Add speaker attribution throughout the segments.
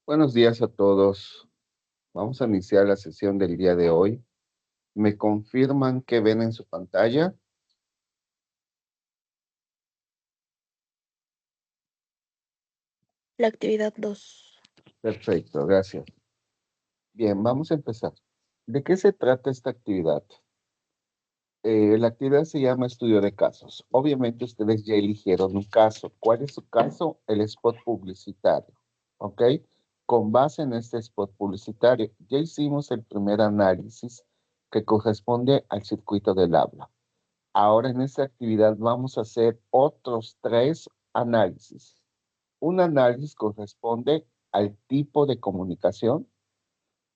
Speaker 1: Buenos días a todos. Vamos a iniciar la sesión del día de hoy. ¿Me confirman que ven en su pantalla?
Speaker 2: La actividad 2.
Speaker 1: Perfecto, gracias. Bien, vamos a empezar. ¿De qué se trata esta actividad? La actividad se llama estudio de casos. Obviamente ustedes ya eligieron un caso. ¿Cuál es su caso? El spot publicitario. ¿Ok? Con base en este spot publicitario, ya hicimos el primer análisis que corresponde al circuito del habla. Ahora en esta actividad vamos a hacer otros 3 análisis. Un análisis corresponde al tipo de comunicación,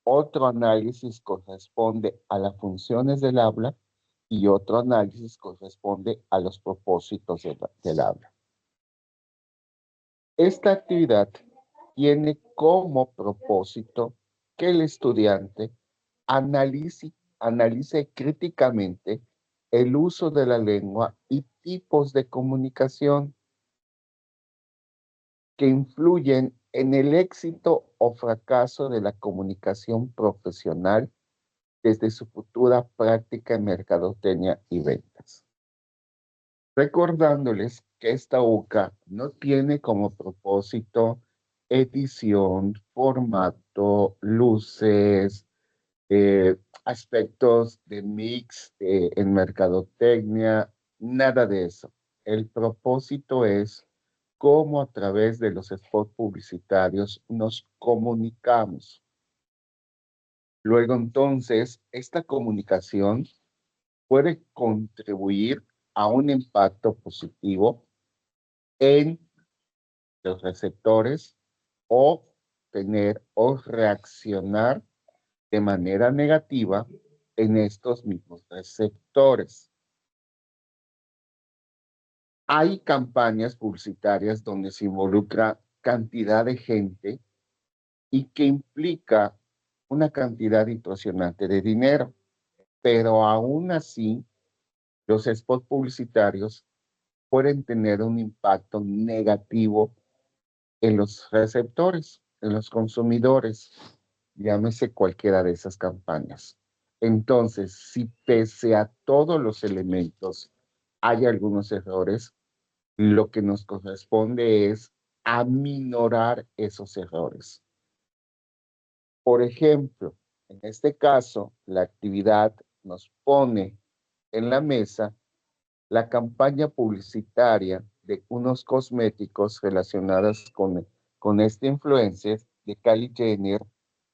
Speaker 1: otro análisis corresponde a las funciones del habla y otro análisis corresponde a los propósitos del habla. Esta actividad tiene como propósito que el estudiante analice críticamente el uso de la lengua y tipos de comunicación que influyen en el éxito o fracaso de la comunicación profesional desde su futura práctica en mercadotecnia y ventas. Recordándoles que esta UCA no tiene como propósito edición, formato, luces, aspectos de mix en mercadotecnia, nada de eso. El propósito es cómo a través de los spots publicitarios nos comunicamos. Luego entonces, esta comunicación puede contribuir a un impacto positivo en los receptores o tener o reaccionar de manera negativa en estos mismos receptores. Hay campañas publicitarias donde se involucra cantidad de gente y que implica una cantidad impresionante de dinero, pero aún así los spots publicitarios pueden tener un impacto negativo en los receptores, en los consumidores, llámese cualquiera de esas campañas. Entonces, si pese a todos los elementos hay algunos errores, lo que nos corresponde es aminorar esos errores. Por ejemplo, en este caso, la actividad nos pone en la mesa la campaña publicitaria de unos cosméticos relacionados con este influencer de Kylie Jenner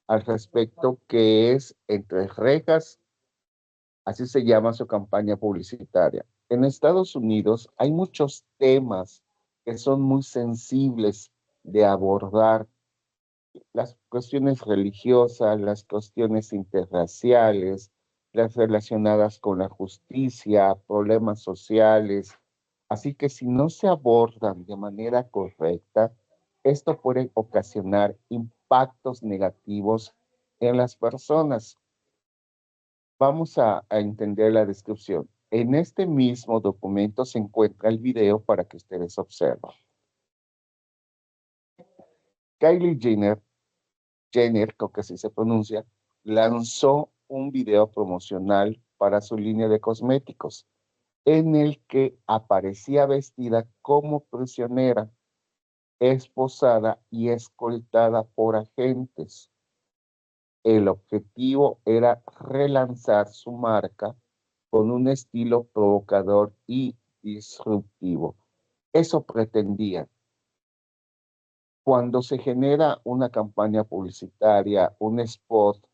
Speaker 1: al respecto que es Entre Rejas, así se llama su campaña publicitaria. En Estados Unidos hay muchos temas que son muy sensibles de abordar, las cuestiones religiosas, las cuestiones interraciales, las relacionadas con la justicia, problemas sociales. Así que si no se abordan de manera correcta, esto puede ocasionar impactos negativos en las personas. Vamos a entender la descripción. En este mismo documento se encuentra el video para que ustedes observen. Kylie Jenner, creo que así se pronuncia, lanzó un video promocional para su línea de cosméticos, en el que aparecía vestida como prisionera, esposada y escoltada por agentes. El objetivo era relanzar su marca con un estilo provocador y disruptivo. Eso pretendía. Cuando se genera una campaña publicitaria, un spot,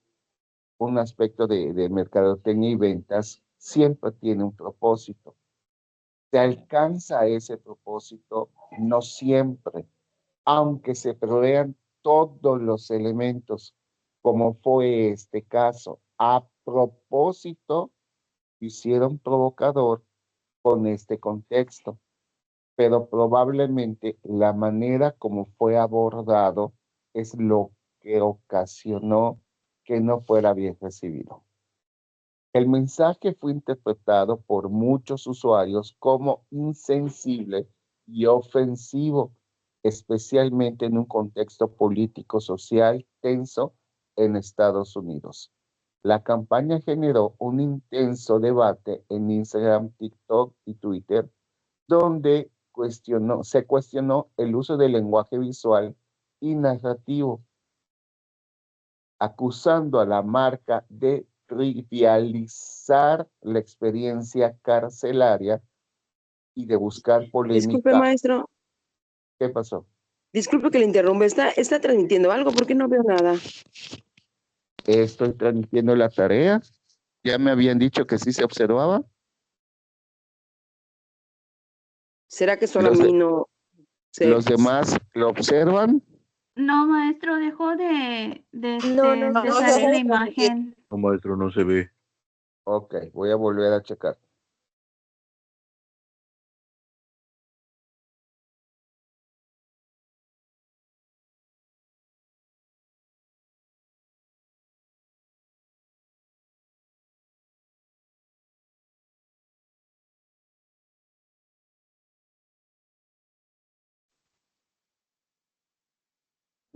Speaker 1: un aspecto de mercadotecnia y ventas, siempre tiene un propósito. Se alcanza ese propósito, no siempre, aunque se provean todos los elementos, como fue este caso. A propósito, hicieron provocador con este contexto, pero probablemente la manera como fue abordado es lo que ocasionó que no fuera bien recibido. El mensaje fue interpretado por muchos usuarios como insensible y ofensivo. especialmente en un contexto político-social tenso en Estados Unidos. La campaña generó un intenso debate en Instagram, TikTok y Twitter, donde se cuestionó el uso del lenguaje visual y narrativo, acusando a la marca de trivializar la experiencia carcelaria y de buscar
Speaker 2: Disculpe,
Speaker 1: polémica.
Speaker 2: maestro.
Speaker 1: ¿Qué pasó?
Speaker 2: Disculpe que le interrumpa. ¿Está transmitiendo algo? Porque no veo nada.
Speaker 1: Estoy transmitiendo la tarea. Ya me habían dicho que sí se observaba.
Speaker 2: ¿Será que solo a mí no se...
Speaker 1: ¿Los demás lo observan?
Speaker 3: No, maestro, dejó de
Speaker 4: No
Speaker 3: salir la imagen.
Speaker 5: No, maestro, no se ve.
Speaker 1: Ok, voy a volver a checar.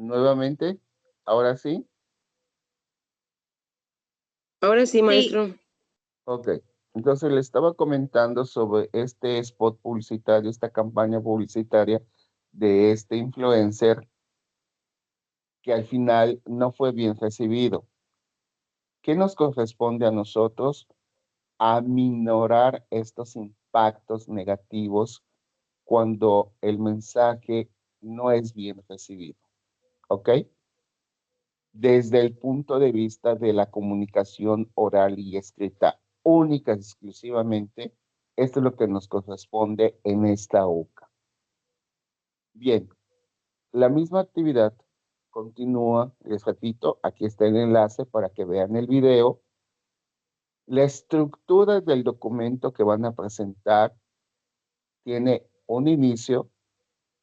Speaker 1: Nuevamente, ahora sí.
Speaker 2: Ahora sí, maestro.
Speaker 1: Ok, entonces le estaba comentando sobre este spot publicitario, esta campaña publicitaria de este influencer que al final no fue bien recibido. ¿Qué nos corresponde a nosotros? Aminorar estos impactos negativos cuando el mensaje no es bien recibido. ¿Ok? Desde el punto de vista de la comunicación oral y escrita única y exclusivamente, esto es lo que nos corresponde en esta OCA. Bien, la misma actividad continúa, les repito, aquí está el enlace para que vean el video. La estructura del documento que van a presentar tiene un inicio,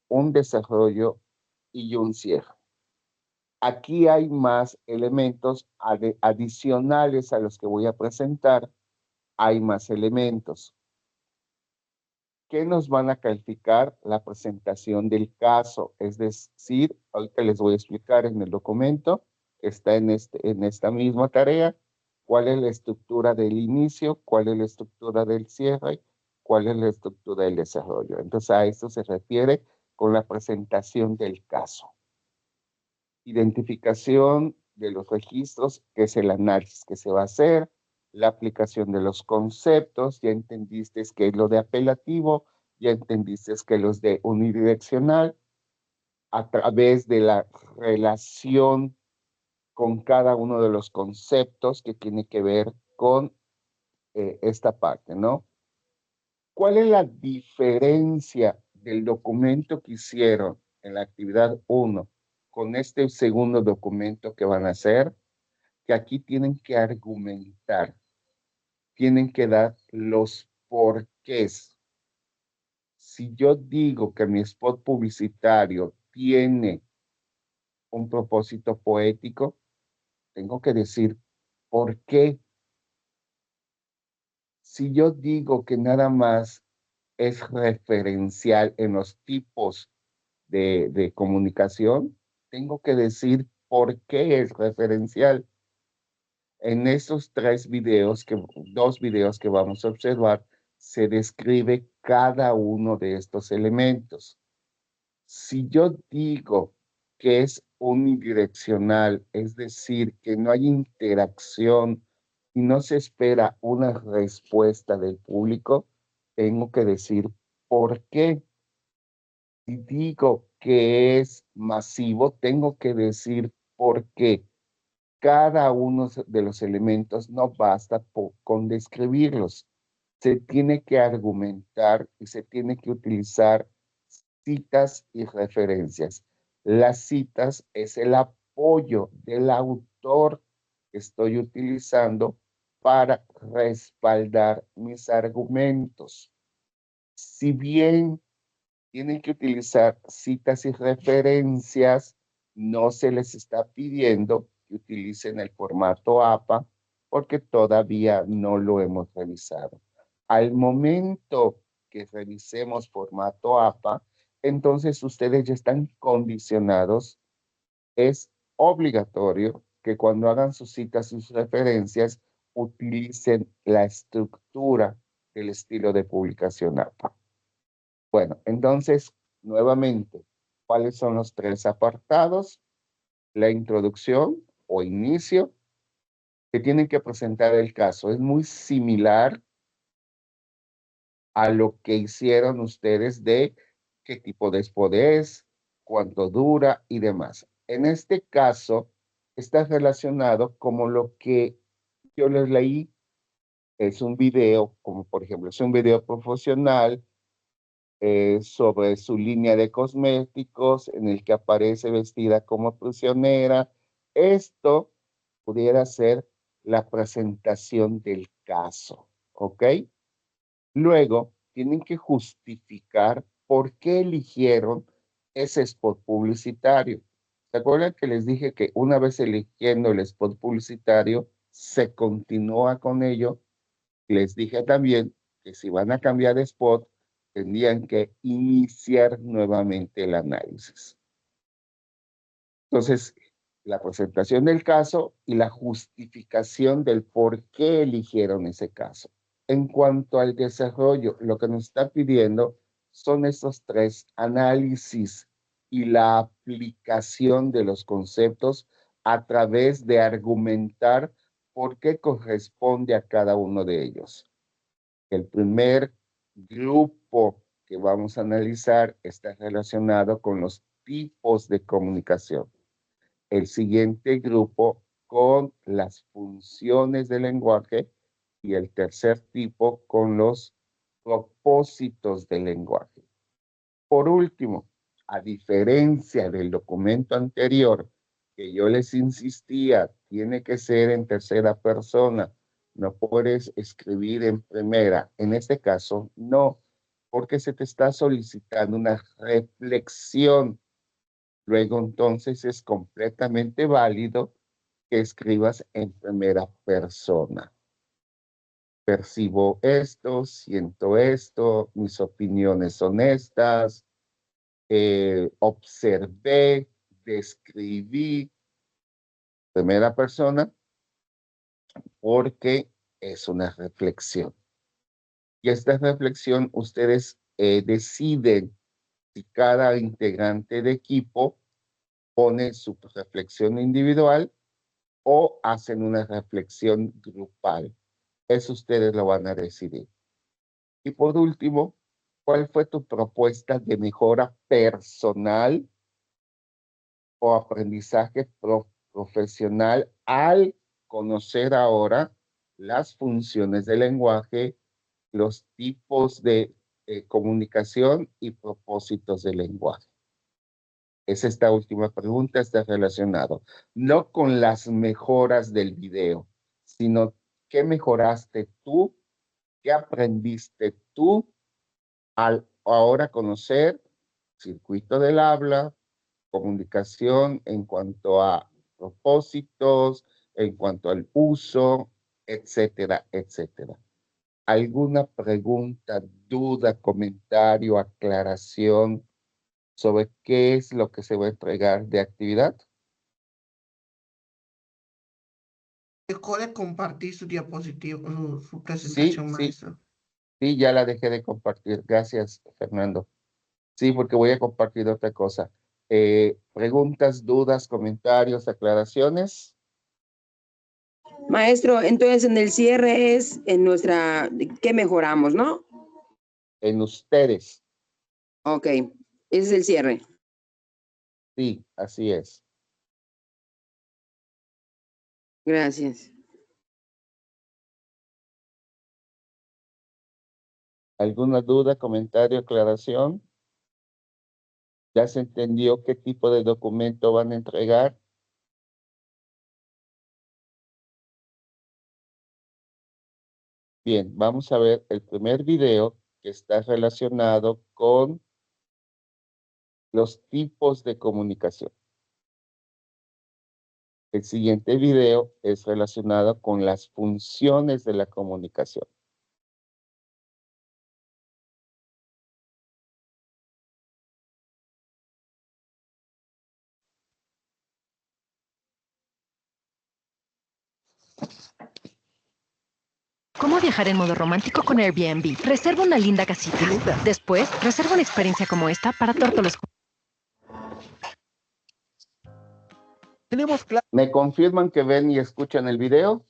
Speaker 1: un desarrollo y un cierre. Aquí hay más elementos adicionales a los que voy a presentar. Hay más elementos. ¿Qué nos van a calificar? La presentación del caso. Es decir, ahorita les voy a explicar en el documento que está en esta misma tarea, cuál es la estructura del inicio, cuál es la estructura del cierre, cuál es la estructura del desarrollo. Entonces a esto se refiere con la presentación del caso. Identificación de los registros, que es el análisis que se va a hacer, la aplicación de los conceptos, ya entendiste que es lo de apelativo, ya entendiste que los de unidireccional, a través de la relación con cada uno de los conceptos que tiene que ver con esta parte, ¿no? ¿Cuál es la diferencia del documento que hicieron en la actividad 1 con este segundo documento que van a hacer? Que aquí tienen que argumentar, tienen que dar los porqués. Si yo digo que mi spot publicitario tiene un propósito poético, tengo que decir por qué. Si yo digo que nada más es referencial en los tipos de comunicación, tengo que decir por qué es referencial. En estos dos videos que vamos a observar, se describe cada uno de estos elementos. Si yo digo que es unidireccional, es decir, que no hay interacción y no se espera una respuesta del público, tengo que decir por qué. Si digo que es masivo, tengo que decir por qué. Cada uno de los elementos no basta con describirlos. Se tiene que argumentar y se tiene que utilizar citas y referencias. Las citas es el apoyo del autor que estoy utilizando para respaldar mis argumentos. Si bien tienen que utilizar citas y referencias, no se les está pidiendo que utilicen el formato APA porque todavía no lo hemos revisado. Al momento que revisemos formato APA, entonces ustedes ya están condicionados. Es obligatorio que cuando hagan sus citas, sus referencias, utilicen la estructura del estilo de publicación APA. Bueno, entonces, nuevamente, ¿cuáles son los 3 apartados? La introducción o inicio, que tienen que presentar el caso. Es muy similar a lo que hicieron ustedes de qué tipo de spot es, cuánto dura y demás. En este caso, está relacionado como lo que yo les leí, es un video, como por ejemplo, es un video profesional sobre su línea de cosméticos en el que aparece vestida como prisionera. Esto pudiera ser la presentación del caso, ¿ok? Luego, tienen que justificar por qué eligieron ese spot publicitario. ¿Se acuerdan que les dije que una vez eligiendo el spot publicitario, se continúa con ello? Les dije también que si van a cambiar de spot, tendrían que iniciar nuevamente el análisis. Entonces, la presentación del caso y la justificación del por qué eligieron ese caso. En cuanto al desarrollo, lo que nos está pidiendo son estos 3 análisis y la aplicación de los conceptos a través de argumentar por qué corresponde a cada uno de ellos. El primer grupo que vamos a analizar está relacionado con los tipos de comunicación. El siguiente grupo con las funciones del lenguaje y el tercer tipo con los propósitos del lenguaje. Por último, a diferencia del documento anterior, que yo les insistía, tiene que ser en tercera persona, no puedes escribir en primera. En este caso, no, porque se te está solicitando una reflexión. Luego, entonces, es completamente válido que escribas en primera persona. Percibo esto, siento esto, mis opiniones son estas, observé, describí, primera persona, porque es una reflexión. Y esta reflexión ustedes deciden si cada integrante de equipo pone su reflexión individual o hacen una reflexión grupal. Eso ustedes lo van a decidir. Y por último, ¿cuál fue tu propuesta de mejora personal o aprendizaje profesional al conocer ahora las funciones del lenguaje, los tipos de comunicación y propósitos del lenguaje? Es esta última pregunta, está relacionado no con las mejoras del video, sino qué mejoraste tú, qué aprendiste tú al ahora conocer circuito del habla, comunicación en cuanto a propósitos, en cuanto al uso, etcétera, etcétera. ¿Alguna pregunta, duda, comentario, aclaración sobre qué es lo que se va a entregar de actividad?
Speaker 4: Dejó de compartir su diapositiva, su
Speaker 1: Sí,
Speaker 4: presentación,
Speaker 1: sí,
Speaker 4: maestro.
Speaker 1: sí, ya la dejé de compartir. Gracias, Fernando. Sí, porque voy a compartir otra cosa. Preguntas, dudas, comentarios, aclaraciones.
Speaker 2: Maestro, entonces en el cierre es en nuestra, ¿qué mejoramos, no?
Speaker 1: En ustedes.
Speaker 2: Ok, ese es el cierre.
Speaker 1: Sí, así es.
Speaker 2: Gracias.
Speaker 1: ¿Alguna duda, comentario, aclaración? ¿Ya se entendió qué tipo de documento van a entregar? Bien, vamos a ver el primer video que está relacionado con los tipos de comunicación. El siguiente video es relacionado con las funciones de la comunicación.
Speaker 5: ¿Cómo viajar en modo romántico con Airbnb? Reserva una linda casita. Después, reserva una experiencia como esta para tórtolos.
Speaker 6: Tenemos
Speaker 1: ¿Me confirman que ven y escuchan el video?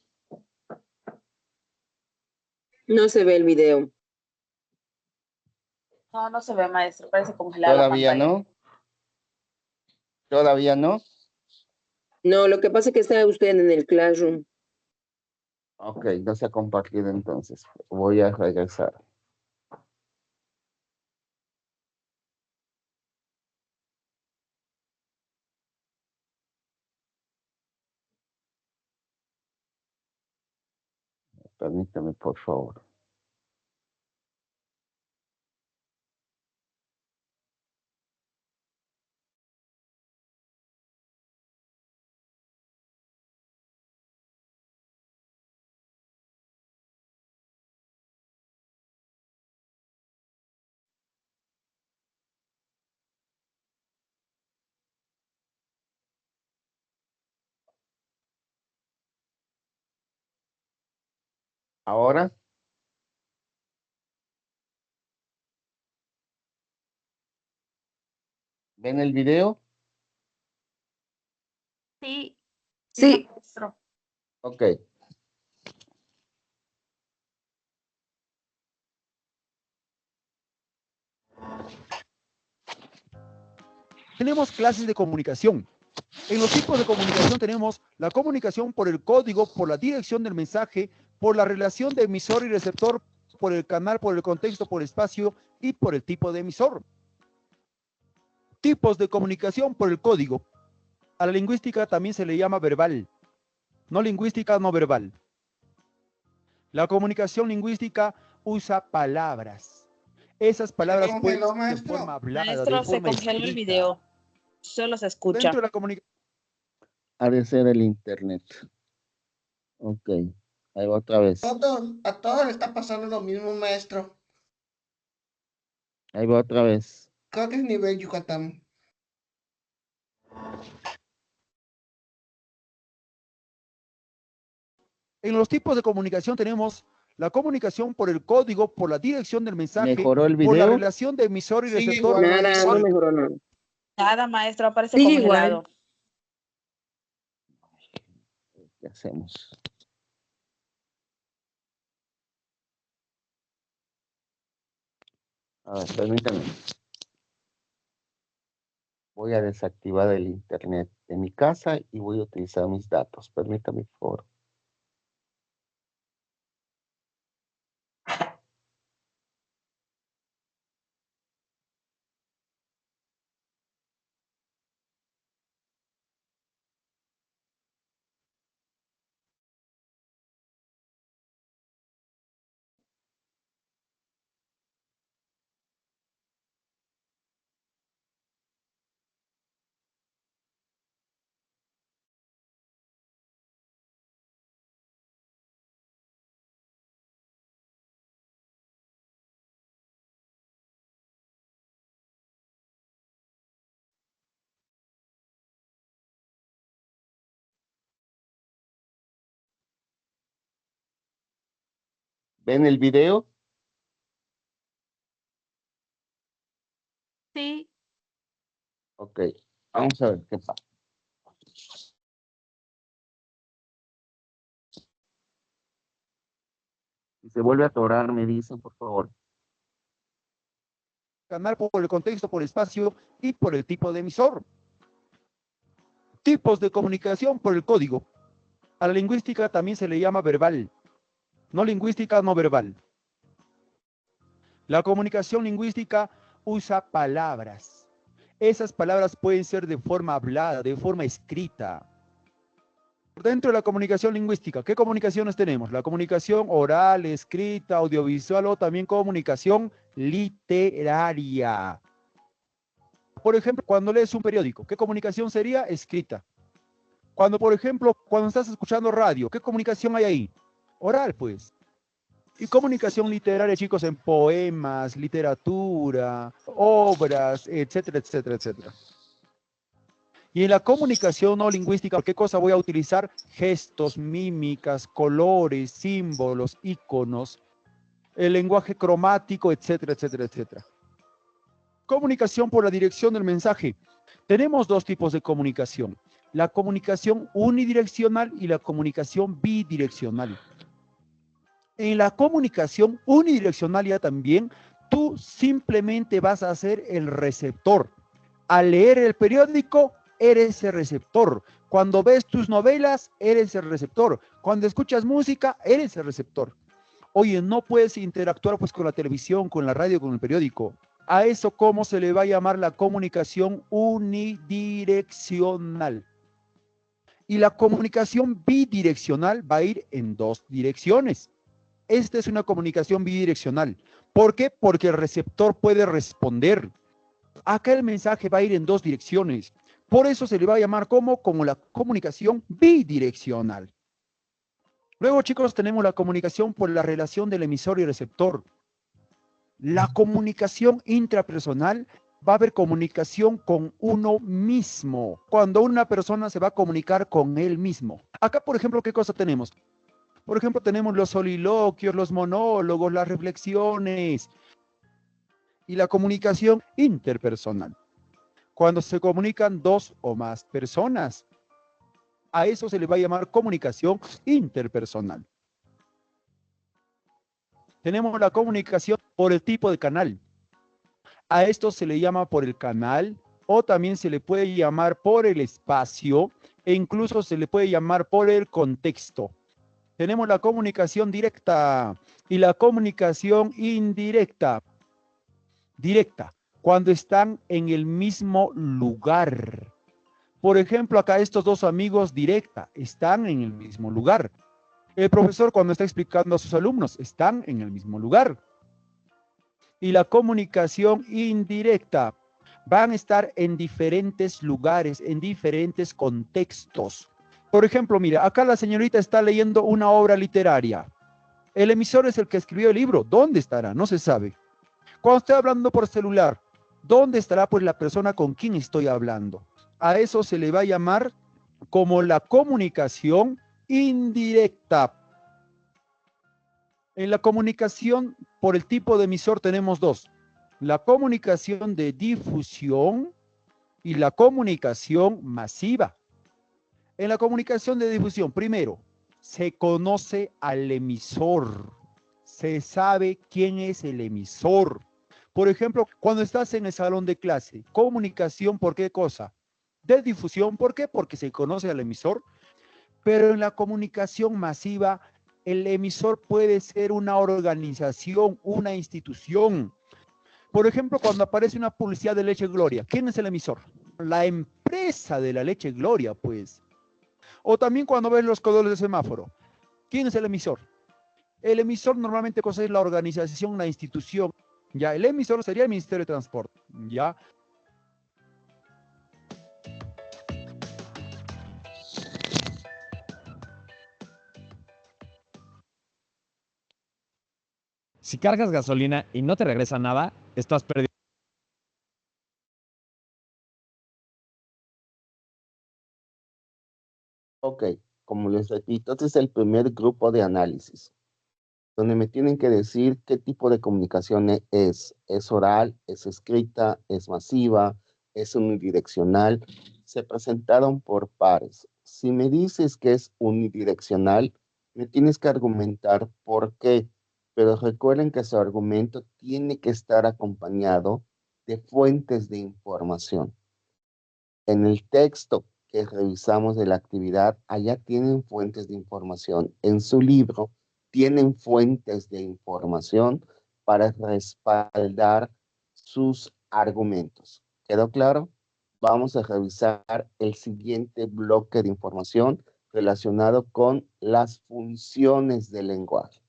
Speaker 2: No se ve el video.
Speaker 7: No, no se ve, maestro. Parece congelada la
Speaker 1: ¿Todavía
Speaker 7: pantalla.
Speaker 1: no? ¿Todavía no?
Speaker 2: No, lo que pasa es que está usted en el Classroom.
Speaker 1: Ok, no se ha compartido entonces. Voy a regresar. Permítame, por favor. Ahora. ¿Ven el video?
Speaker 3: Sí.
Speaker 2: Sí.
Speaker 7: Maestro.
Speaker 1: Ok.
Speaker 6: Tenemos clases de comunicación. En los tipos de comunicación tenemos la comunicación por el código, por la dirección del mensaje, por la relación de emisor y receptor, por el canal, por el contexto, por el espacio y por el tipo de emisor. Tipos de comunicación por el código. A la lingüística también se le llama verbal, no lingüística, no verbal. La comunicación lingüística usa palabras. Esas palabras pueden ser de
Speaker 4: maestro?
Speaker 6: forma hablada, de
Speaker 7: Maestro, se
Speaker 6: forma
Speaker 7: congeló el
Speaker 6: escrita.
Speaker 7: video. Solo se escucha.
Speaker 6: Dentro de la comunicación.
Speaker 1: Ha de ser el internet. Ok. Ahí va otra vez.
Speaker 4: A todos le está pasando lo mismo, maestro.
Speaker 1: Ahí va otra vez.
Speaker 4: Creo que es nivel Yucatán.
Speaker 6: En los tipos de comunicación tenemos la comunicación por el código, por la dirección del mensaje,
Speaker 1: ¿Mejoró el
Speaker 6: por la
Speaker 1: video?
Speaker 6: relación de emisor y
Speaker 4: Sigue
Speaker 6: receptor.
Speaker 4: igual,
Speaker 2: Nada, no mejoró nada.
Speaker 7: Nada, maestro, aparece
Speaker 2: Sigue
Speaker 7: congelado.
Speaker 2: igual.
Speaker 1: ¿Qué hacemos? A ver, permítanme. Voy a desactivar el internet de mi casa y voy a utilizar mis datos. Permítame, por favor. ¿Ven el video?
Speaker 3: Sí.
Speaker 1: Ok. Vamos a ver qué pasa. Si se vuelve a atorar, me dicen, por favor.
Speaker 6: Canal por el contexto, por el espacio y por el tipo de emisor. Tipos de comunicación por el código. A la lingüística también se le llama verbal, no lingüística, no verbal. La comunicación lingüística usa palabras. Esas palabras pueden ser de forma hablada, de forma escrita. Dentro de la comunicación lingüística, ¿qué comunicaciones tenemos? La comunicación oral, escrita, audiovisual o también comunicación literaria. Por ejemplo, cuando lees un periódico, ¿qué comunicación sería? Escrita. Cuando, por ejemplo, cuando estás escuchando radio, ¿qué comunicación hay ahí? Oral, pues. Y comunicación literaria, chicos, en poemas, literatura, obras, etcétera, etcétera, etcétera. Y en la comunicación no lingüística, ¿qué cosa voy a utilizar? Gestos, mímicas, colores, símbolos, iconos, el lenguaje cromático, etcétera, etcétera, etcétera. Comunicación por la dirección del mensaje. Tenemos dos tipos de comunicación. La comunicación unidireccional y la comunicación bidireccional. En la comunicación unidireccional ya también, tú simplemente vas a ser el receptor. Al leer el periódico, eres el receptor. Cuando ves tus novelas, eres el receptor. Cuando escuchas música, eres el receptor. Oye, no puedes interactuar pues con la televisión, con la radio, con el periódico. A eso, ¿cómo se le va a llamar la comunicación unidireccional? Y la comunicación bidireccional va a ir en dos direcciones. Esta es una comunicación bidireccional. ¿Por qué? Porque el receptor puede responder. Acá el mensaje va a ir en dos direcciones. Por eso se le va a llamar como la comunicación bidireccional. Luego, chicos, tenemos la comunicación por la relación del emisor y receptor. La comunicación intrapersonal va a haber comunicación con uno mismo. Cuando una persona se va a comunicar con él mismo. Acá, por ejemplo, ¿qué cosa tenemos? Por ejemplo, tenemos los soliloquios, los monólogos, las reflexiones y la comunicación interpersonal. Cuando se comunican dos o más personas. A eso se le va a llamar comunicación interpersonal. Tenemos la comunicación por el tipo de canal. A esto se le llama por el canal o también se le puede llamar por el espacio e incluso se le puede llamar por el contexto. Tenemos la comunicación directa y la comunicación indirecta. Directa, cuando están en el mismo lugar. Por ejemplo, acá estos dos amigos directa están en el mismo lugar. El profesor cuando está explicando a sus alumnos están en el mismo lugar. Y la comunicación indirecta van a estar en diferentes lugares, en diferentes contextos. Por ejemplo, mira, acá la señorita está leyendo una obra literaria. El emisor es el que escribió el libro. ¿Dónde estará? No se sabe. Cuando estoy hablando por celular, ¿dónde estará pues la persona con quien estoy hablando? A eso se le va a llamar como la comunicación indirecta. En la comunicación por el tipo de emisor tenemos dos. La comunicación de difusión y la comunicación masiva. En la comunicación de difusión, primero, se conoce al emisor. Se sabe quién es el emisor. Por ejemplo, cuando estás en el salón de clase, comunicación, ¿por qué cosa? De difusión, ¿por qué? Porque se conoce al emisor. Pero en la comunicación masiva, el emisor puede ser una organización, una institución. Por ejemplo, cuando aparece una publicidad de Leche Gloria, ¿quién es el emisor? La empresa de la Leche Gloria, pues. O también cuando ves los colores de semáforo, ¿quién es el emisor? El emisor normalmente cosa es la organización, la institución. Ya, el emisor sería el Ministerio de Transporte. Ya.
Speaker 8: Si cargas gasolina y no te regresa nada, estás perdiendo.
Speaker 1: Ok, como les repito, este es el primer grupo de análisis, donde me tienen que decir qué tipo de comunicación es. ¿Es oral? ¿Es escrita? ¿Es masiva? ¿Es unidireccional? Se presentaron por pares. Si me dices que es unidireccional, me tienes que argumentar por qué, pero recuerden que su argumento tiene que estar acompañado de fuentes de información. En el texto que revisamos de la actividad, allá tienen fuentes de información. En su libro tienen fuentes de información para respaldar sus argumentos. ¿Quedó claro? Vamos a revisar el siguiente bloque de información relacionado con las funciones del lenguaje.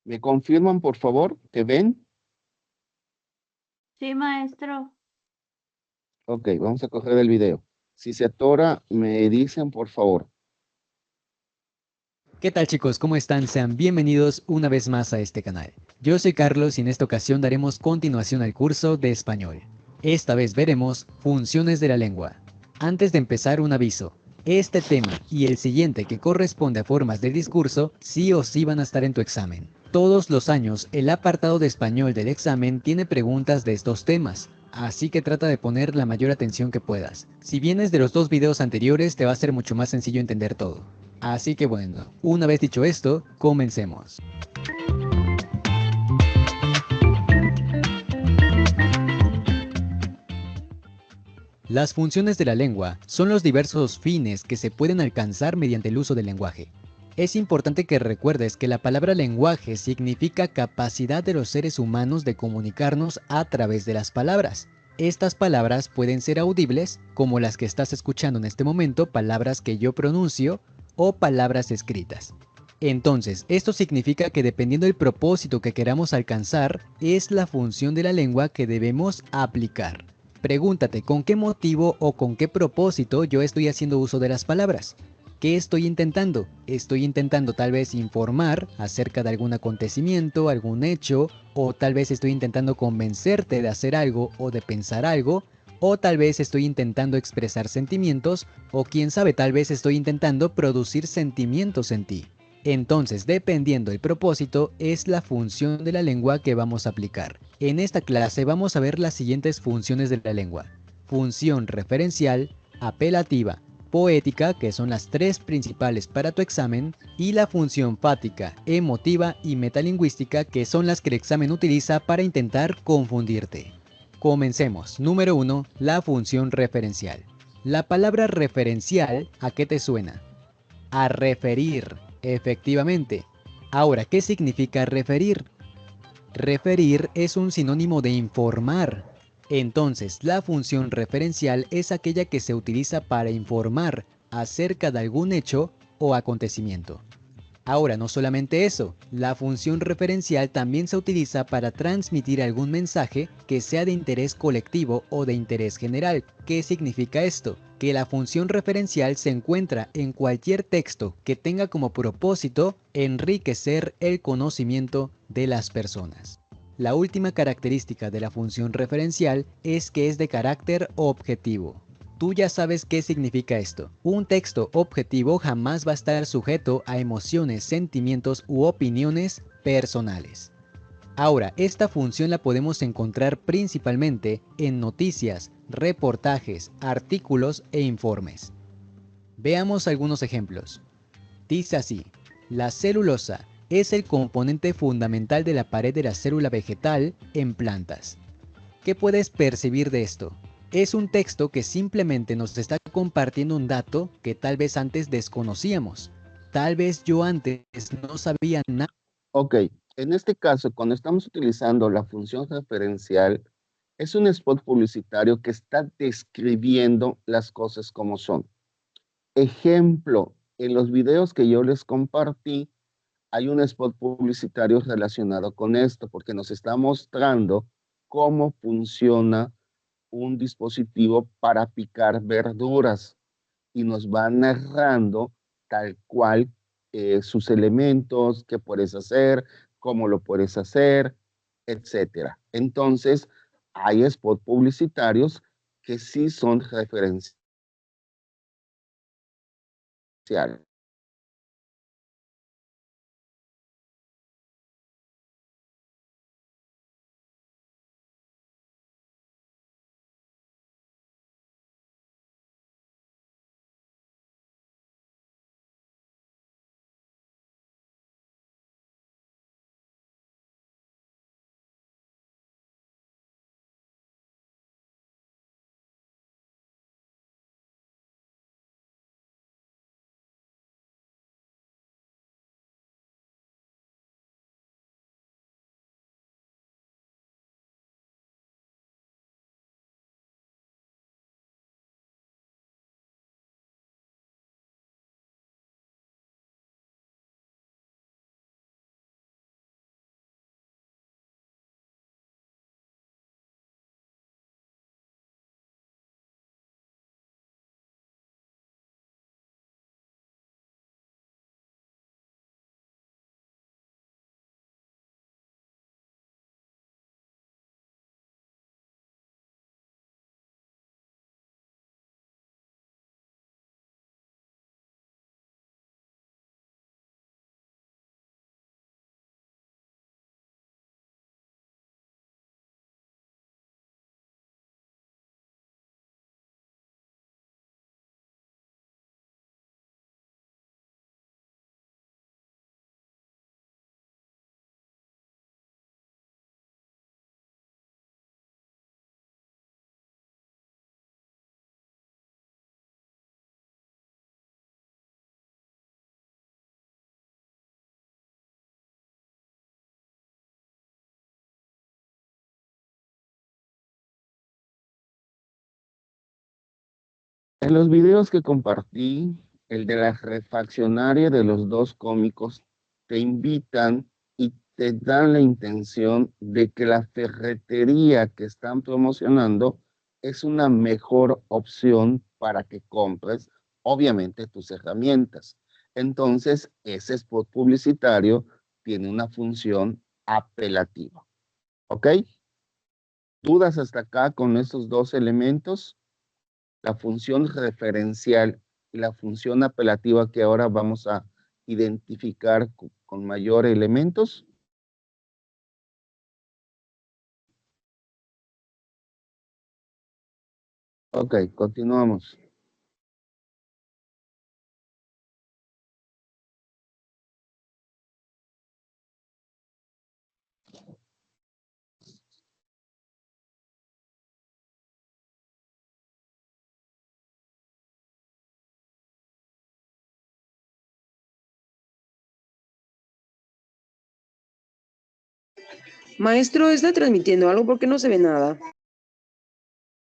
Speaker 1: ¿Me confirman, por favor, que ven?
Speaker 3: Sí, maestro.
Speaker 1: Ok, vamos a coger el video. Si se atora, me dicen, por favor.
Speaker 9: ¿Qué tal chicos? ¿Cómo están? Sean bienvenidos una vez más a este canal. Yo soy Carlos y en esta ocasión daremos continuación al curso de español. Esta vez veremos funciones de la lengua. Antes de empezar, un aviso. Este tema y el siguiente que corresponde a formas de discurso sí o sí van a estar en tu examen. Todos los años el apartado de español del examen tiene preguntas de estos temas. Así que trata de poner la mayor atención que puedas. Si vienes de los dos videos anteriores te va a ser mucho más sencillo entender todo. Así que bueno, una vez dicho esto, comencemos. Las funciones de la lengua son los diversos fines que se pueden alcanzar mediante el uso del lenguaje. Es importante que recuerdes que la palabra lenguaje significa capacidad de los seres humanos de comunicarnos a través de las palabras. Estas palabras pueden ser audibles, como las que estás escuchando en este momento, palabras que yo pronuncio, o palabras escritas. Entonces, esto significa que dependiendo del propósito que queramos alcanzar, es la función de la lengua que debemos aplicar. Pregúntate con qué motivo o con qué propósito yo estoy haciendo uso de las palabras. ¿Qué estoy intentando? Estoy intentando tal vez informar acerca de algún acontecimiento, algún hecho, o tal vez estoy intentando convencerte de hacer algo o de pensar algo, o tal vez estoy intentando expresar sentimientos, o quién sabe, tal vez estoy intentando producir sentimientos en ti. Entonces, dependiendo del propósito, es la función de la lengua que vamos a aplicar. En esta clase vamos a ver las siguientes funciones de la lengua. Función referencial, apelativa, poética, que son las tres principales para tu examen, y la función fática, emotiva y metalingüística, que son las que el examen utiliza para intentar confundirte. Comencemos. Número 1. La función referencial. La palabra referencial, ¿a qué te suena? A referir, efectivamente. Ahora, ¿qué significa referir? Referir es un sinónimo de informar. Entonces, la función referencial es aquella que se utiliza para informar acerca de algún hecho o acontecimiento. Ahora, no solamente eso, la función referencial también se utiliza para transmitir algún mensaje que sea de interés colectivo o de interés general. ¿Qué significa esto? Que la función referencial se encuentra en cualquier texto que tenga como propósito enriquecer el conocimiento de las personas. La última característica de la función referencial es que es de carácter objetivo. Tú ya sabes qué significa esto. Un texto objetivo jamás va a estar sujeto a emociones, sentimientos u opiniones personales. Ahora, esta función la podemos encontrar principalmente en noticias, reportajes, artículos e informes. Veamos algunos ejemplos. Dice así: la celulosa es el componente fundamental de la pared de la célula vegetal en plantas. ¿Qué puedes percibir de esto? Es un texto que simplemente nos está compartiendo un dato que tal vez antes desconocíamos. Tal vez yo antes no sabía nada.
Speaker 1: Ok, en este caso, cuando estamos utilizando la función referencial, es un spot publicitario que está describiendo las cosas como son. Ejemplo, en los videos que yo les compartí, hay un spot publicitario relacionado con esto, porque nos está mostrando cómo funciona un dispositivo para picar verduras y nos va narrando tal cual sus elementos, qué puedes hacer, cómo lo puedes hacer, etcétera. Entonces, hay spots publicitarios que sí son referenciales. En los videos que compartí, el de la refaccionaria de los dos cómicos, te invitan y te dan la intención de que la ferretería que están promocionando es una mejor opción para que compres, obviamente, tus herramientas. Entonces, ese spot publicitario tiene una función apelativa. ¿Ok? ¿Dudas hasta acá con estos dos elementos? La función referencial y la función apelativa que ahora vamos a identificar con mayor elementos. Ok, continuamos.
Speaker 2: Maestro, ¿está transmitiendo algo? Porque no se ve nada.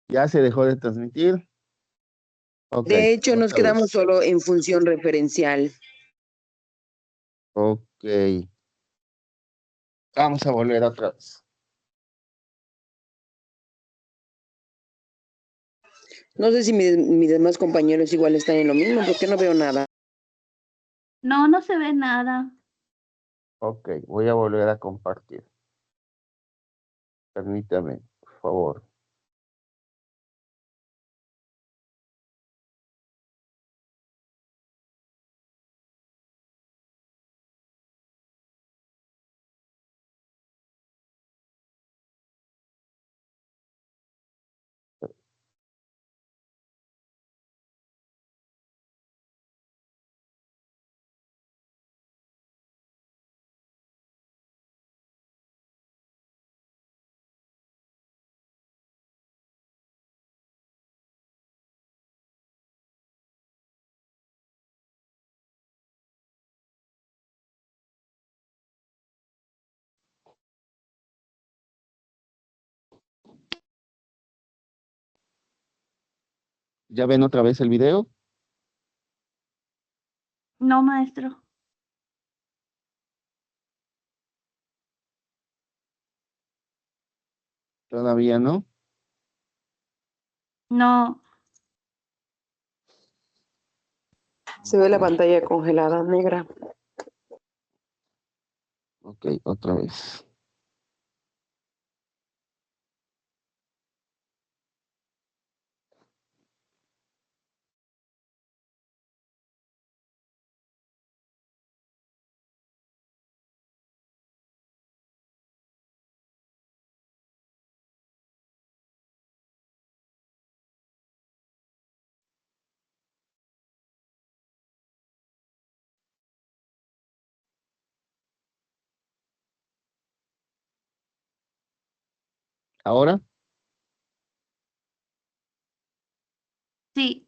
Speaker 1: ¿Ya se dejó de transmitir? Ok,
Speaker 2: De hecho, nos
Speaker 1: otra
Speaker 2: quedamos
Speaker 1: vez.
Speaker 2: solo en función referencial.
Speaker 1: Ok. Vamos a volver otra vez.
Speaker 2: No sé si mis demás compañeros igual están en lo mismo, porque no veo nada.
Speaker 3: No, no se ve nada.
Speaker 1: Ok, voy a volver a compartir. Permítame, por favor. ¿Ya ven otra vez el video?
Speaker 3: No, maestro.
Speaker 1: Todavía no.
Speaker 3: No.
Speaker 2: Se ve la pantalla congelada, negra.
Speaker 1: Ok, otra vez. ¿Ahora?
Speaker 3: Sí.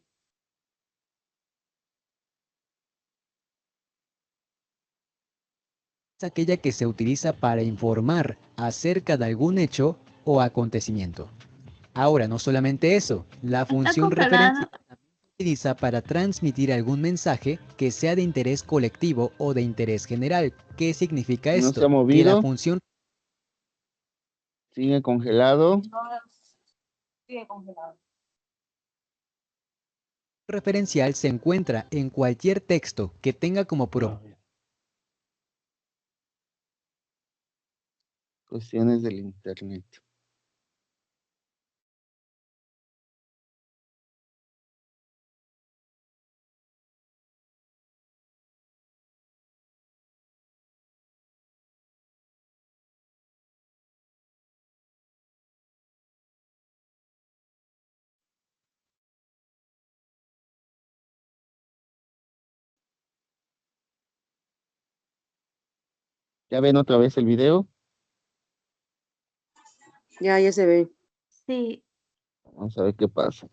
Speaker 9: Es aquella que se utiliza para informar acerca de algún hecho o acontecimiento. Ahora, no solamente eso, la
Speaker 3: Está
Speaker 9: función
Speaker 3: congelado.
Speaker 9: referencial también se utiliza para transmitir algún mensaje que sea de interés colectivo o de interés general. ¿Qué significa
Speaker 1: ¿No se ha
Speaker 9: esto? Que la
Speaker 1: movido?
Speaker 9: función
Speaker 1: ¿Sigue congelado?
Speaker 7: No, sigue congelado.
Speaker 9: referencial se encuentra en cualquier texto que tenga como
Speaker 1: Cuestiones del internet. ¿Ya ven otra vez el video?
Speaker 2: Ya se ve.
Speaker 3: Sí.
Speaker 1: Vamos a ver qué pasa.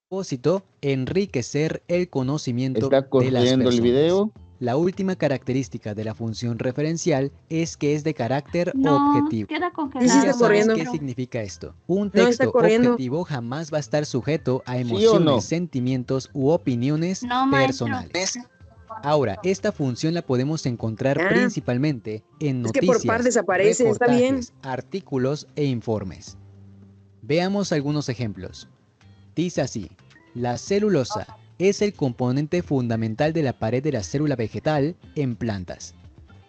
Speaker 9: propósito enriquecer el conocimiento
Speaker 1: ¿Está
Speaker 9: de las
Speaker 1: corriendo el
Speaker 9: personas.
Speaker 1: video?
Speaker 9: La última característica de la función referencial es que es de carácter
Speaker 3: No,
Speaker 9: objetivo.
Speaker 3: queda
Speaker 2: Sí,
Speaker 3: congelado,
Speaker 2: está
Speaker 9: ¿Ya sabes
Speaker 2: corriendo.
Speaker 9: qué
Speaker 3: maestro.
Speaker 9: significa esto? Un
Speaker 2: No, está
Speaker 9: texto
Speaker 2: corriendo.
Speaker 9: objetivo jamás va a estar sujeto a
Speaker 1: ¿Sí o
Speaker 9: emociones,
Speaker 1: no?
Speaker 9: sentimientos u opiniones
Speaker 3: No, maestro.
Speaker 9: personales. Ahora, esta función la podemos encontrar
Speaker 2: Ah,
Speaker 9: principalmente en
Speaker 2: es que por
Speaker 9: noticias,
Speaker 2: partes aparece, está bien.
Speaker 9: reportajes, artículos e informes. Veamos algunos ejemplos. Dice así: la celulosa es el componente fundamental de la pared de la célula vegetal en plantas.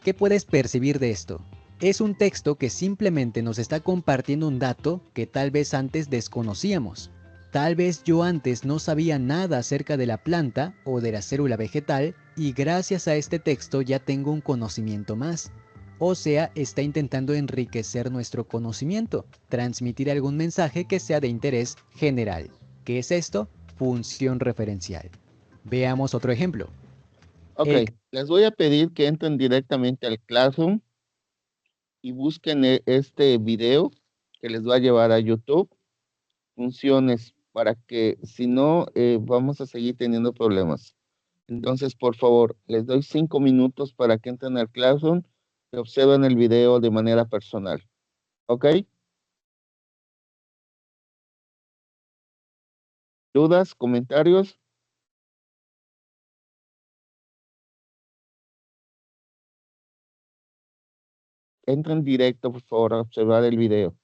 Speaker 9: ¿Qué puedes percibir de esto? Es un texto que simplemente nos está compartiendo un dato que tal vez antes desconocíamos. Tal vez yo antes no sabía nada acerca de la planta o de la célula vegetal y gracias a este texto ya tengo un conocimiento más. O sea, está intentando enriquecer nuestro conocimiento, transmitir algún mensaje que sea de interés general. ¿Qué es esto? Función referencial. Veamos otro ejemplo.
Speaker 1: Ok,
Speaker 9: El
Speaker 1: les voy a pedir que entren directamente al Classroom y busquen este video que les va a llevar a YouTube, funciones, para que si no, vamos a seguir teniendo problemas. Entonces, por favor, les doy 5 minutos para que entren al Classroom y observen el video de manera personal. ¿Ok? ¿Dudas? ¿Comentarios? Entren directo, por favor, a observar el video.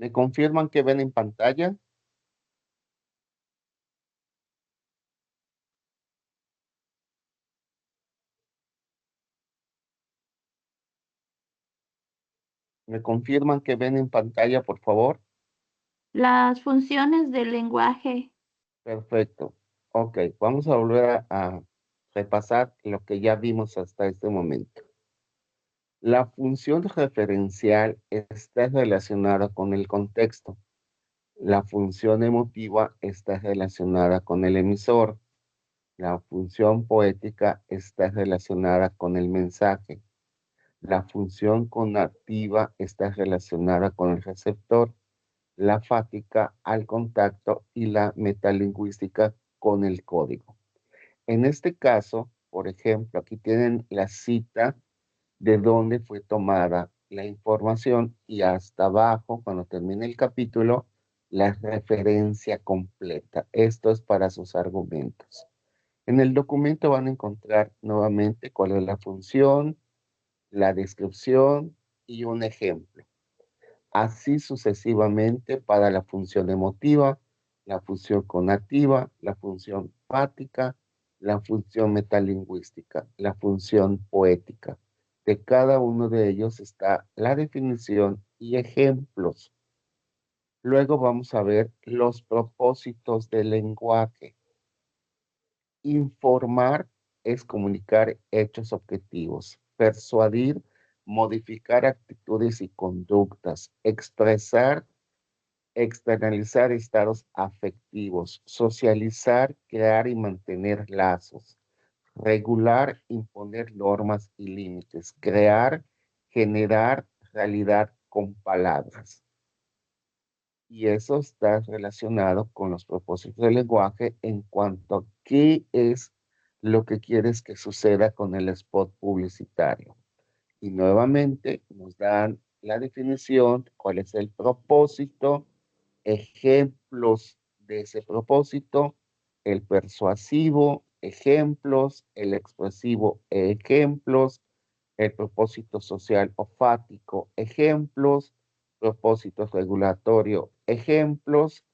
Speaker 1: ¿Me confirman que ven en pantalla? ¿Me confirman que ven en pantalla, por favor?
Speaker 3: Las funciones del lenguaje.
Speaker 1: Perfecto. Ok, vamos a volver a repasar lo que ya vimos hasta este momento. La función referencial está relacionada con el contexto. La función emotiva está relacionada con el emisor. La función poética está relacionada con el mensaje. La función conativa está relacionada con el receptor. La fática al contacto y la metalingüística con el código. En este caso, por ejemplo, aquí tienen la cita de dónde fue tomada la información y hasta abajo, cuando termine el capítulo, la referencia completa. Esto es para sus argumentos. En el documento van a encontrar nuevamente cuál es la función, la descripción y un ejemplo. Así sucesivamente para la función emotiva, la función conativa, la función fática, la función metalingüística, la función poética. De cada uno de ellos está la definición y ejemplos. Luego vamos a ver los propósitos del lenguaje. Informar es comunicar hechos objetivos. Persuadir, modificar actitudes y conductas. Expresar, externalizar estados afectivos. Socializar, crear y mantener lazos. Regular, imponer normas y límites. Crear, generar realidad con palabras. Y eso está relacionado con los propósitos del lenguaje en cuanto a qué es lo que quieres que suceda con el spot publicitario. Y nuevamente nos dan la definición, cuál es el propósito, ejemplos de ese propósito, el persuasivo, ejemplos, el expresivo, ejemplos, el propósito social o fático, ejemplos, propósito regulatorio, ejemplos,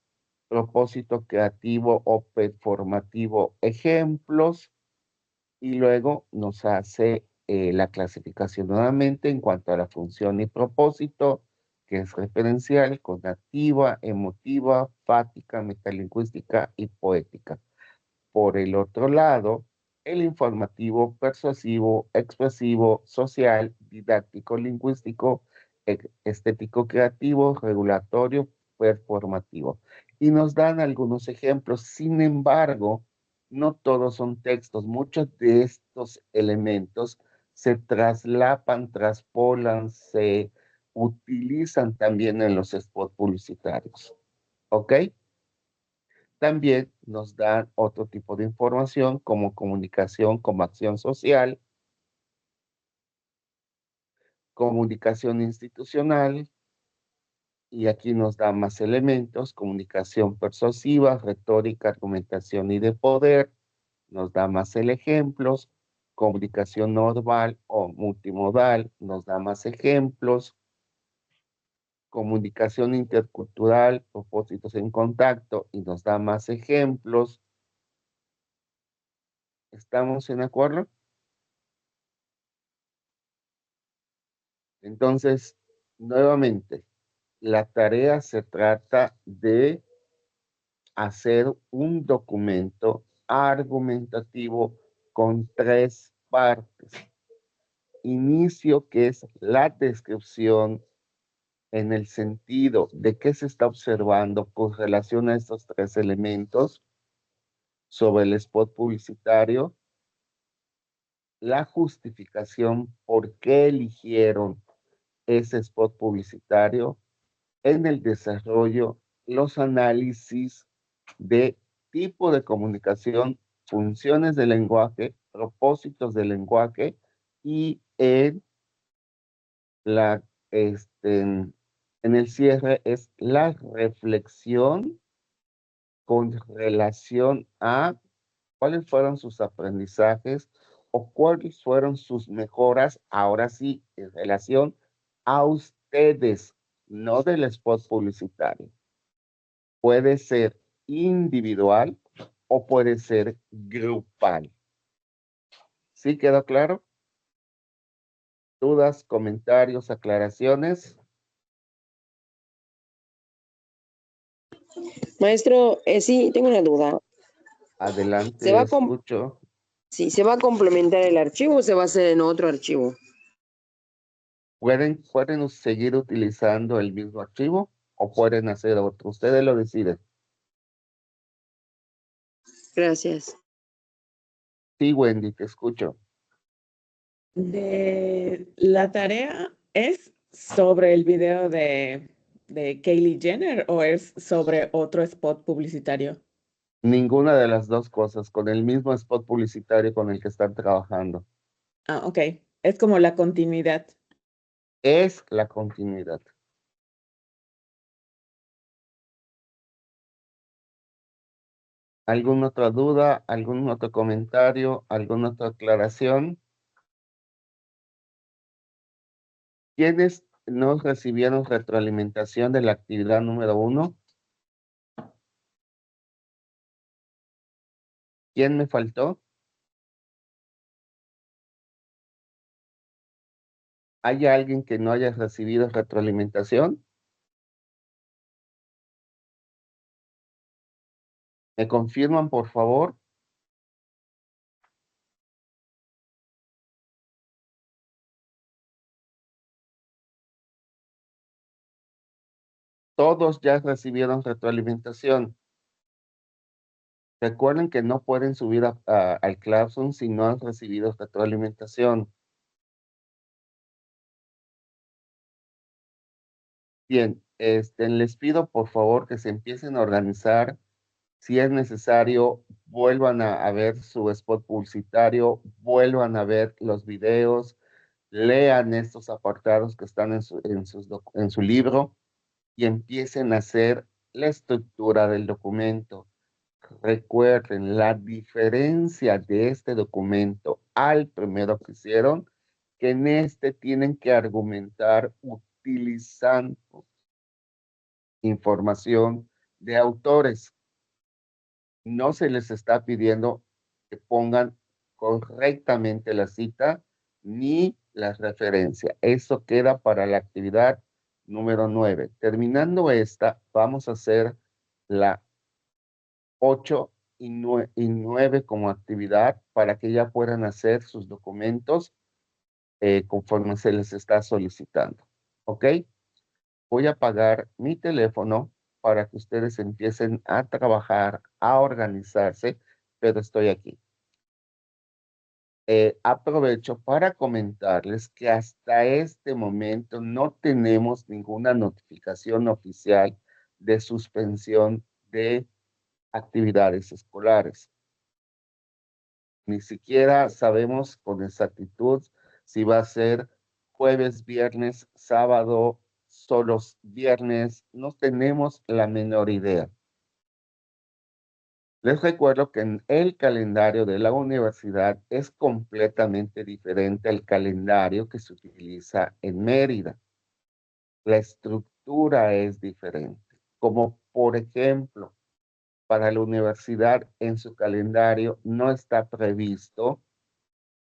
Speaker 1: propósito creativo o performativo, ejemplos, y luego nos hace la clasificación nuevamente en cuanto a la función y propósito, que es referencial, conativa, emotiva, fática, metalingüística y poética. Por el otro lado, el informativo, persuasivo, expresivo, social, didáctico, lingüístico, estético, creativo, regulatorio, performativo. Y nos dan algunos ejemplos. Sin embargo, no todos son textos. Muchos de estos elementos se traslapan, traspolan, se utilizan también en los spots publicitarios. ¿Ok? También nos dan otro tipo de información como comunicación como acción social, comunicación institucional, y aquí nos da más elementos, comunicación persuasiva, retórica, argumentación y de poder, nos da más ejemplos, comunicación no verbal o multimodal, nos da más ejemplos, comunicación intercultural, propósitos en contacto y nos da más ejemplos. ¿Estamos en acuerdo? Entonces, nuevamente, la tarea se trata de hacer un documento argumentativo con 3 partes. Inicio, que es la descripción en el sentido de qué se está observando con relación a estos 3 elementos sobre el spot publicitario, la justificación por qué eligieron ese spot publicitario, en el desarrollo, los análisis de tipo de comunicación, funciones del lenguaje, propósitos del lenguaje y en en el cierre es la reflexión con relación a cuáles fueron sus aprendizajes o cuáles fueron sus mejoras, ahora sí, en relación a ustedes no del spot publicitario. Puede ser individual o puede ser grupal. ¿Sí quedó claro? ¿Dudas, comentarios, aclaraciones?
Speaker 2: Maestro, sí, tengo una duda.
Speaker 1: Adelante, escucho.
Speaker 2: Sí, ¿se va a complementar el archivo o se va a hacer en otro archivo?
Speaker 1: Pueden seguir utilizando el mismo archivo o pueden hacer otro. Ustedes lo deciden.
Speaker 2: Gracias.
Speaker 1: Sí, Wendy, te escucho.
Speaker 10: ¿La tarea es sobre el video de Kylie Jenner o es sobre otro spot publicitario?
Speaker 1: Ninguna de las dos cosas, con el mismo spot publicitario con el que están trabajando.
Speaker 10: Ah, ok. Es como la continuidad.
Speaker 1: Es la continuidad. ¿Alguna otra duda? ¿Algún otro comentario? ¿Alguna otra aclaración? ¿Quiénes no recibieron retroalimentación de la actividad número 1? ¿Quién me faltó? ¿Hay alguien que no haya recibido retroalimentación? ¿Me confirman, por favor? Todos ya recibieron retroalimentación. Recuerden que no pueden subir al Classroom si no han recibido retroalimentación. Bien, les pido por favor que se empiecen a organizar. Si es necesario, vuelvan a ver su spot publicitario, vuelvan a ver los videos, lean estos apartados que están en su libro y empiecen a hacer la estructura del documento. Recuerden, la diferencia de este documento al primero que hicieron, que en este tienen que argumentar utilizando información de autores. No se les está pidiendo que pongan correctamente la cita ni la referencia. Eso queda para la actividad número 9. Terminando esta, vamos a hacer la 8 y 9 como actividad para que ya puedan hacer sus documentos conforme se les está solicitando. ¿Ok? Voy a apagar mi teléfono para que ustedes empiecen a trabajar, a organizarse, pero estoy aquí. Aprovecho para comentarles que hasta este momento no tenemos ninguna notificación oficial de suspensión de actividades escolares. Ni siquiera sabemos con exactitud si va a ser jueves, viernes, sábado, solo viernes. No tenemos la menor idea. Les recuerdo que en el calendario de la universidad es completamente diferente al calendario que se utiliza en Mérida. La estructura es diferente. Como por ejemplo, para la universidad en su calendario no está previsto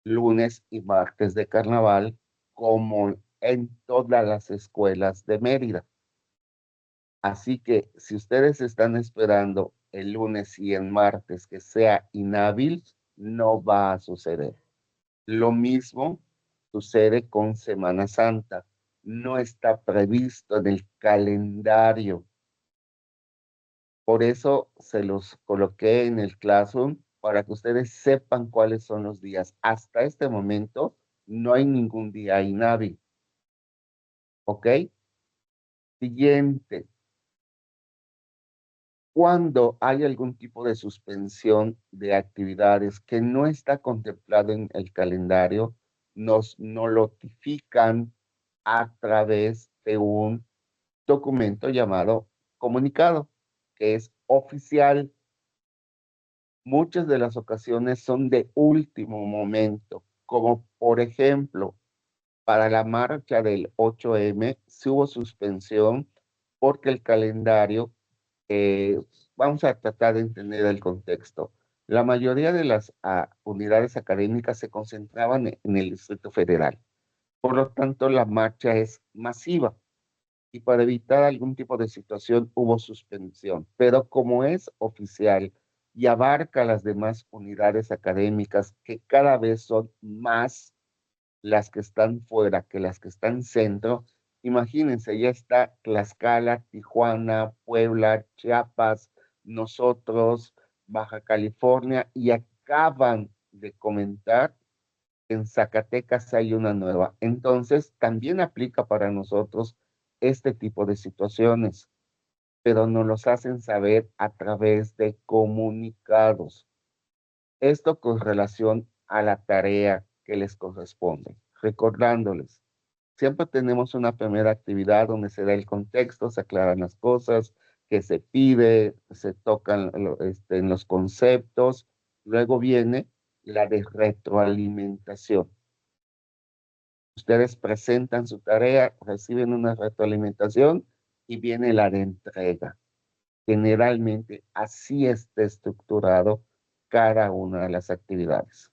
Speaker 1: lunes y martes de carnaval como en todas las escuelas de Mérida. Así que si ustedes están esperando el lunes y el martes que sea inhábil, no va a suceder. Lo mismo sucede con Semana Santa. No está previsto en el calendario. Por eso se los coloqué en el Classroom para que ustedes sepan cuáles son los días. Hasta este momento no hay ningún día inhábil. ¿Ok? Siguiente. Cuando hay algún tipo de suspensión de actividades que no está contemplado en el calendario, nos notifican a través de un documento llamado comunicado, que es oficial. Muchas de las ocasiones son de último momento, como por ejemplo, Para la marcha del 8M sí hubo suspensión porque el calendario, eh, vamos a tratar de entender el contexto. La mayoría de las unidades académicas se concentraban en el Distrito Federal. Por lo tanto, la marcha es masiva y para evitar algún tipo de situación hubo suspensión. Pero como es oficial y abarca las demás unidades académicas, que cada vez son más las que están fuera que las que están centro, imagínense, ya está Tlaxcala, Tijuana, Puebla, Chiapas, nosotros, Baja California, y acaban de comentar que en Zacatecas hay una nueva. Entonces, también aplica para nosotros este tipo de situaciones, pero nos los hacen saber a través de comunicados. Esto con relación a la tarea que les corresponde, recordándoles, siempre tenemos una primera actividad donde se da el contexto, se aclaran las cosas, que se pide, se tocan en los conceptos, luego viene la de retroalimentación. Ustedes presentan su tarea, reciben una retroalimentación y viene la de entrega. Generalmente así está estructurado cada una de las actividades.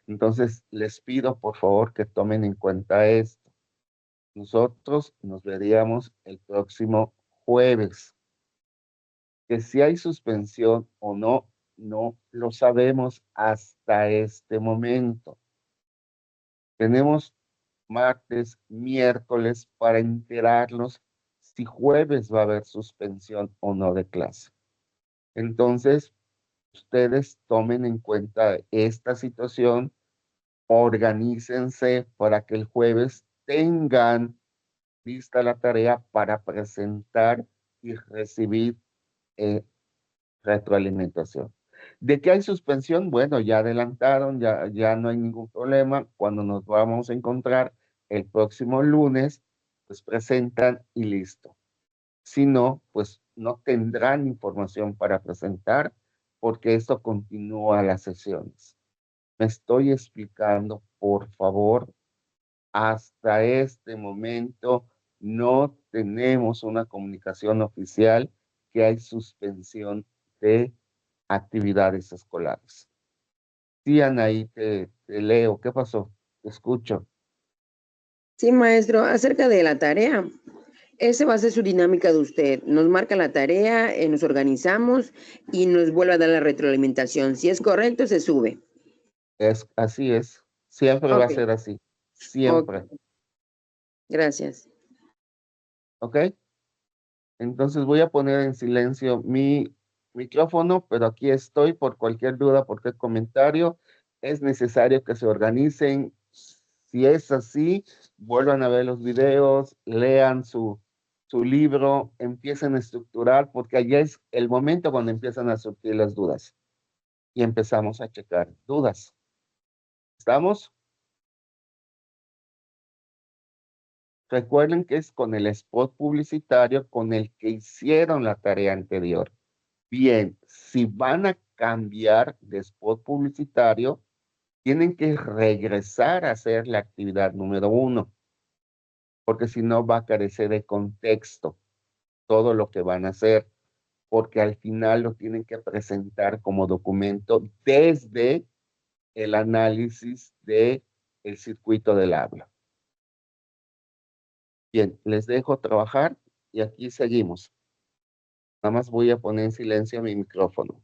Speaker 1: Entonces, les pido por favor que tomen en cuenta esto. Nosotros nos veríamos el próximo jueves. Que si hay suspensión o no, no lo sabemos hasta este momento. Tenemos martes, miércoles para enterarnos si jueves va a haber suspensión o no de clase. Entonces, ustedes tomen en cuenta esta situación, organícense para que el jueves tengan lista la tarea para presentar y recibir eh, retroalimentación. ¿De qué hay suspensión? Bueno, ya adelantaron, ya no hay ningún problema. Cuando nos vamos a encontrar el próximo lunes, pues presentan y listo. Si no, pues no tendrán información para presentar porque esto continúa las sesiones. Me estoy explicando, por favor. Hasta este momento no tenemos una comunicación oficial que hay suspensión de actividades escolares. Sí, Anaí, te leo. ¿Qué pasó? Te escucho.
Speaker 2: Sí, maestro, acerca de la tarea. Esa va a ser su dinámica de usted. Nos marca la tarea, nos organizamos y nos vuelve a dar la retroalimentación. Si es correcto, se sube.
Speaker 1: Así es. Siempre va a
Speaker 2: Ok,
Speaker 1: ser así.
Speaker 2: ok.
Speaker 1: Siempre.
Speaker 2: Gracias.
Speaker 1: ¿Ok? Entonces voy a poner en silencio mi micrófono, pero aquí estoy por cualquier duda, por cualquier comentario. Es necesario que se organicen. Si es así, vuelvan a ver los videos, lean su libro, empiecen a estructurar, porque allá es el momento cuando empiezan a surgir las dudas. Y empezamos a checar dudas. ¿Estamos? Recuerden que es con el spot publicitario con el que hicieron la tarea anterior. Bien, si van a cambiar de spot publicitario, tienen que regresar a hacer la actividad número 1, porque si no va a carecer de contexto todo lo que van a hacer, porque al final lo tienen que presentar como documento desde el análisis de el circuito del habla. Bien, les dejo trabajar y aquí seguimos. Nada más voy a poner en silencio mi micrófono.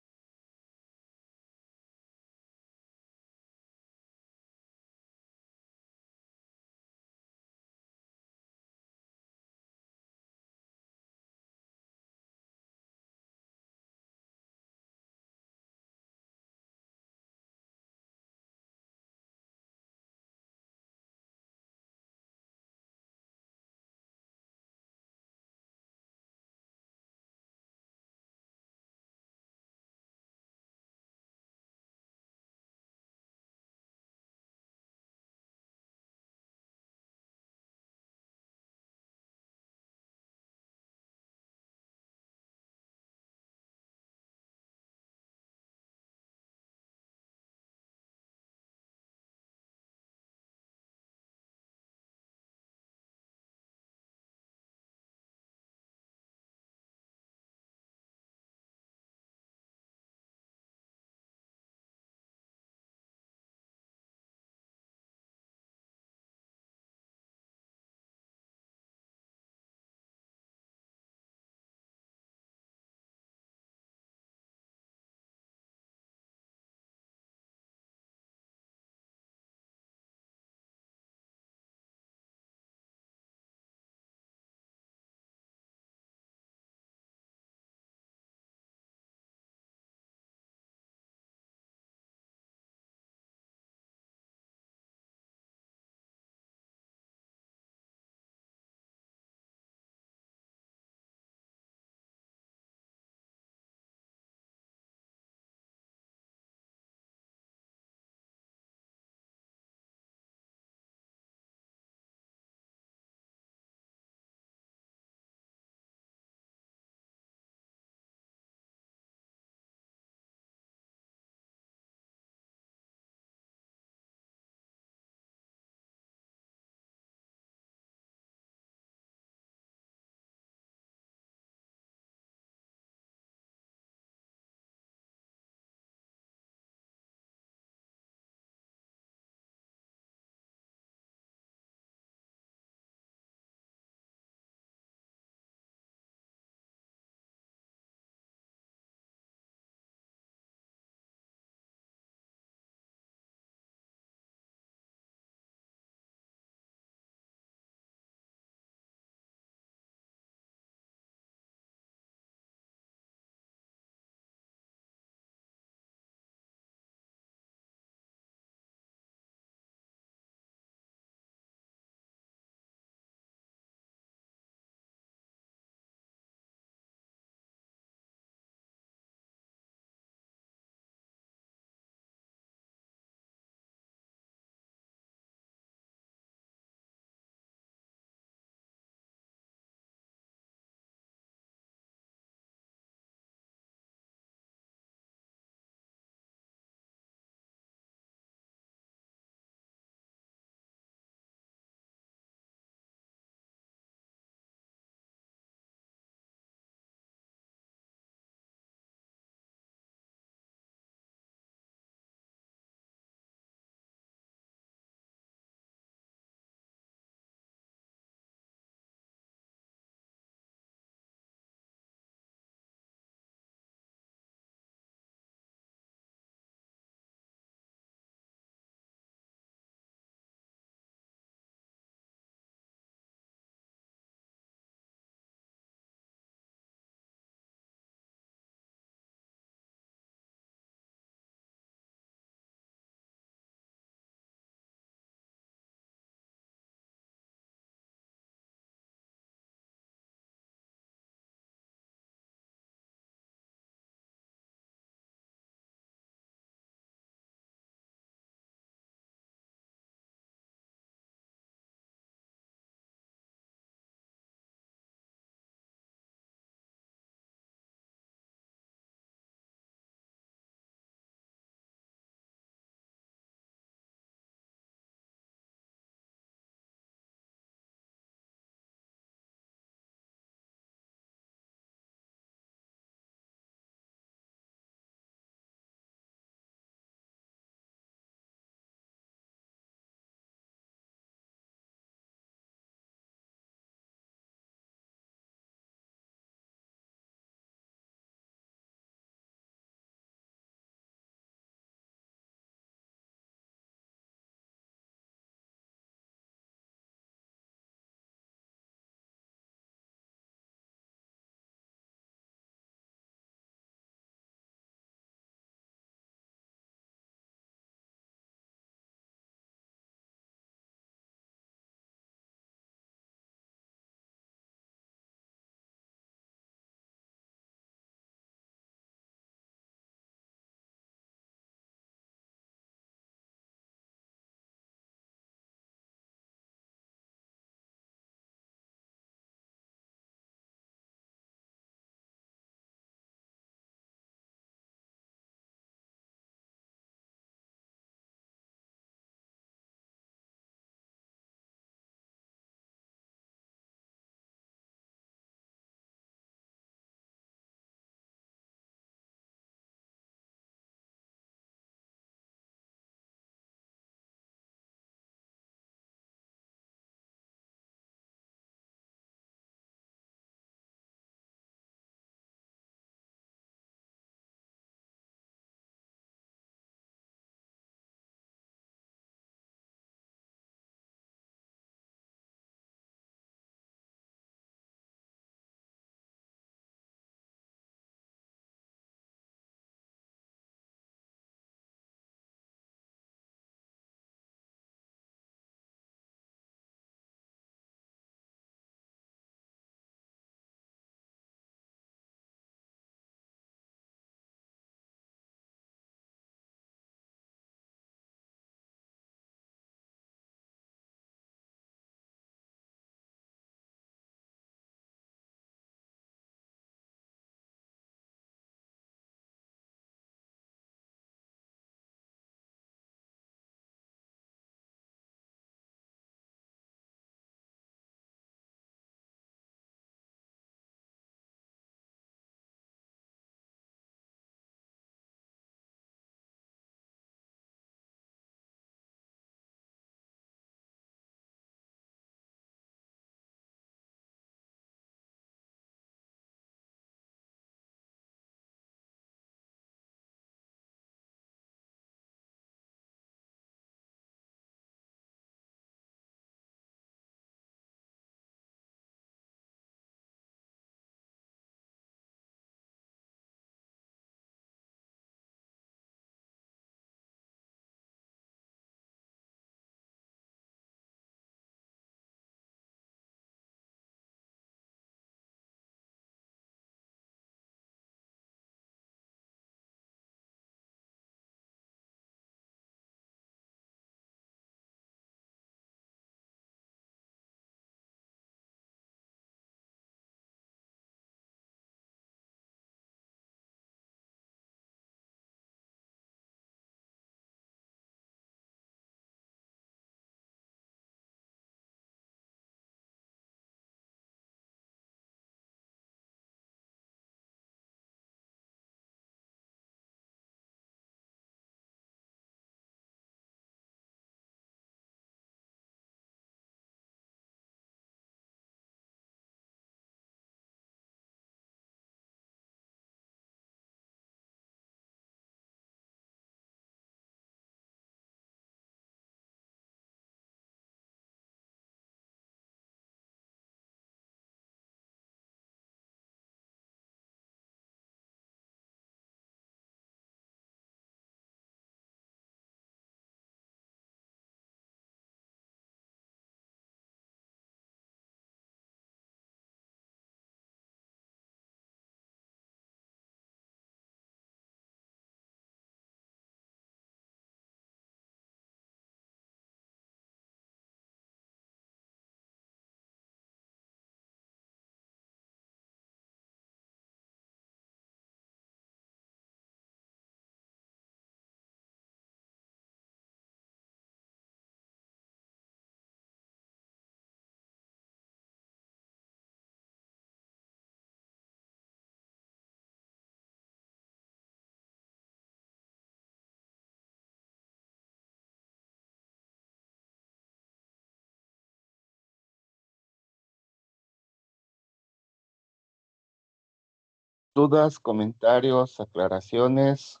Speaker 1: ¿Dudas, comentarios, aclaraciones?